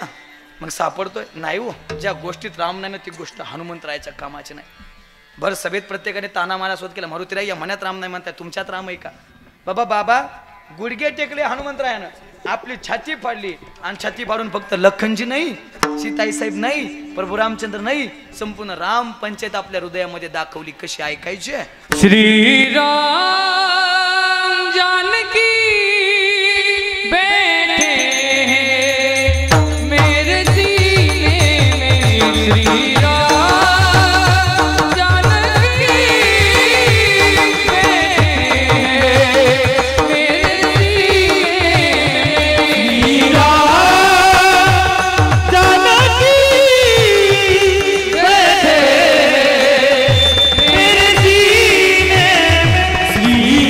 मग सापडतोय नाही हो. ज्या गोष्टीत राम नाही ना ती गोष्ट हनुमंतरायाच्या कामाची नाही. बरं सभेत प्रत्येकाने ताना मारा शोध केला, मारुतीराय या मन्यात राम नाही म्हणताय, तुमच्यात राम आहे का? बाबा गुडघे टेकले हनुमंतरायानं, आपली छाती फाडली आणि छाती फाडून फक्त लखनजी नाही, सीताई साहेब नाही, प्रभू रामचंद्र नाही, संपूर्ण राम पंचायत आपल्या हृदयामध्ये दाखवली. कशी ऐकायची?
श्रीराम जानकी बैठे हैं मेरे सीने में, श्रीराम जानकी बैठे हैं मेरे सीने में, जानकी बैठे मेरे सीने में,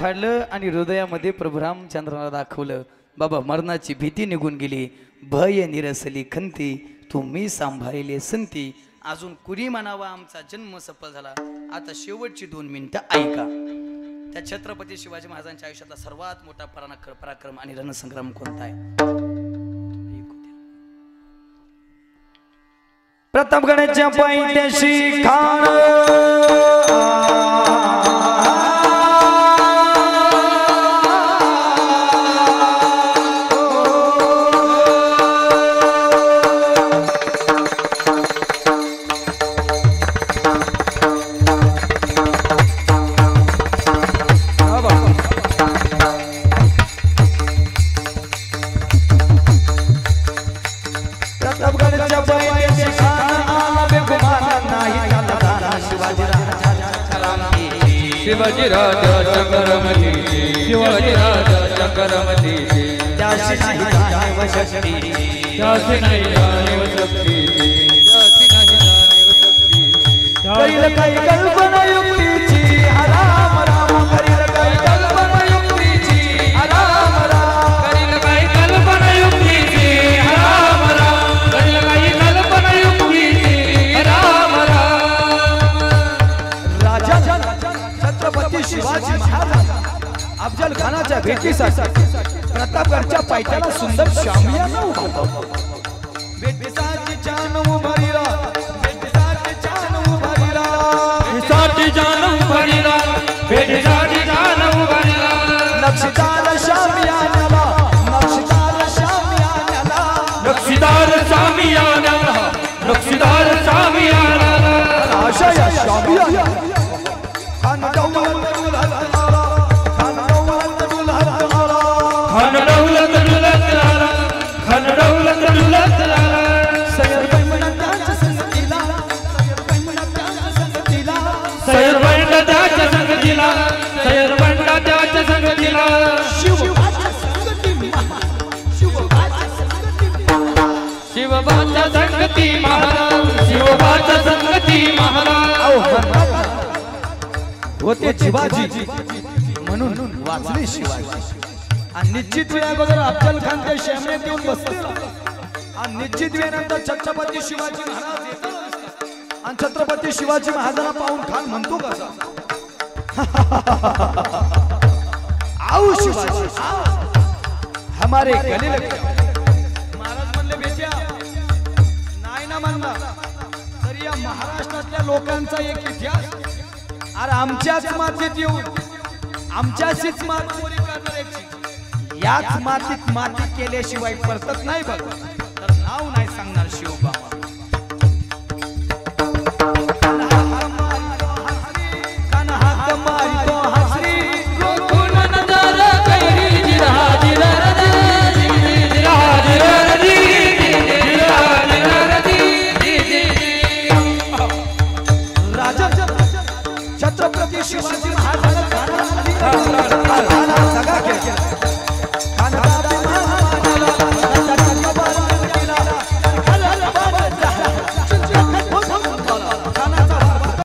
फाडलं आणि हृदयामध्ये प्रभू रामचंद्राला दाखवलं. बाबा मरणाची भीती निघून गेली, भय निरसली खंती, तुम्ही सांभाळले संती. अजून कुणी म्हणावा आमचा जन्म सफल झाला. आता शेवटची 2 मिनिटं ऐका. त्या छत्रपती शिवाजी महाराजांच्या आयुष्यातला सर्वात मोठा पराक्रम आणि रणसंग्राम कोणता आहे? प्रतापगडाच्या पायथ्याशी खाण
शिवाजी राजा चक्रमती शिवाजी राजा चक्रमती
त्याशी नाही जाणीव शक्ती
त्यासी नाही जाणीव शक्ती त्यासी नाही जाणीव शक्ती
करील काही कल्पना युक्तीची राम राम करील काही कल्पना युक्तीची राम राम
करील काही कल्पना युक्तीची राम राम करील काही कल्पना युक्तीची राम राम.
राजा छत्रपती शिवाजी महाराज अफजल खानाच्या भेटीसाठी प्रतापगडच्या पायथ्याला सुंदर शामियाना उभा होता. भेटीसाठी जान उभारीला भेटीसाठी जान उभारीला
भेटीसाठी जान उभारीला भेटीसाठी जान उभारीला
नक्षीदार शामियानाला नक्षीदार शामियानाला
नक्षीदार शामियानाला नक्षीदार शामियानाला
आशा या शामियाना खान दौलत दुल्हनाला खान दौलत दुल्हनाला
खान दौलत दुल्हनाला खान दौलत दुल्हनाला
सैर बैमनाच्या संगतीला सैर बैमनाच्या संगतीला
सैर बंडाच्या संगतीला सैर बंडाच्या संगतीला
शिवबाच्या संगती शिवबाच्या संगती
शिवबाच्या संगती महाराज शिवबाच्या संगती महाराज
होते शिवाजी म्हणून वाचले शिवाजी. आणि निश्चित वेळ अगोदर अफजल खान त्या शेमण्यात येऊन बसले आणि निश्चित वेळेनंतर छत्रपती शिवाजी महाराज येतात आणि छत्रपती शिवाजी महाराजांना पाहून खान म्हणतो कसा आओ शिवाजी हमारे गले लग महाराज म्हणले बेट्या नाही ना म्हणला तरी या महाराष्ट्रातल्या लोकांचा एक इतिहास अरे आमच्याच मातीत येऊन आमच्याशीच माती करणार याच मातीत माती केल्याशिवाय परतत नाही बघ तर नाव नाही सांगणार शिवबा.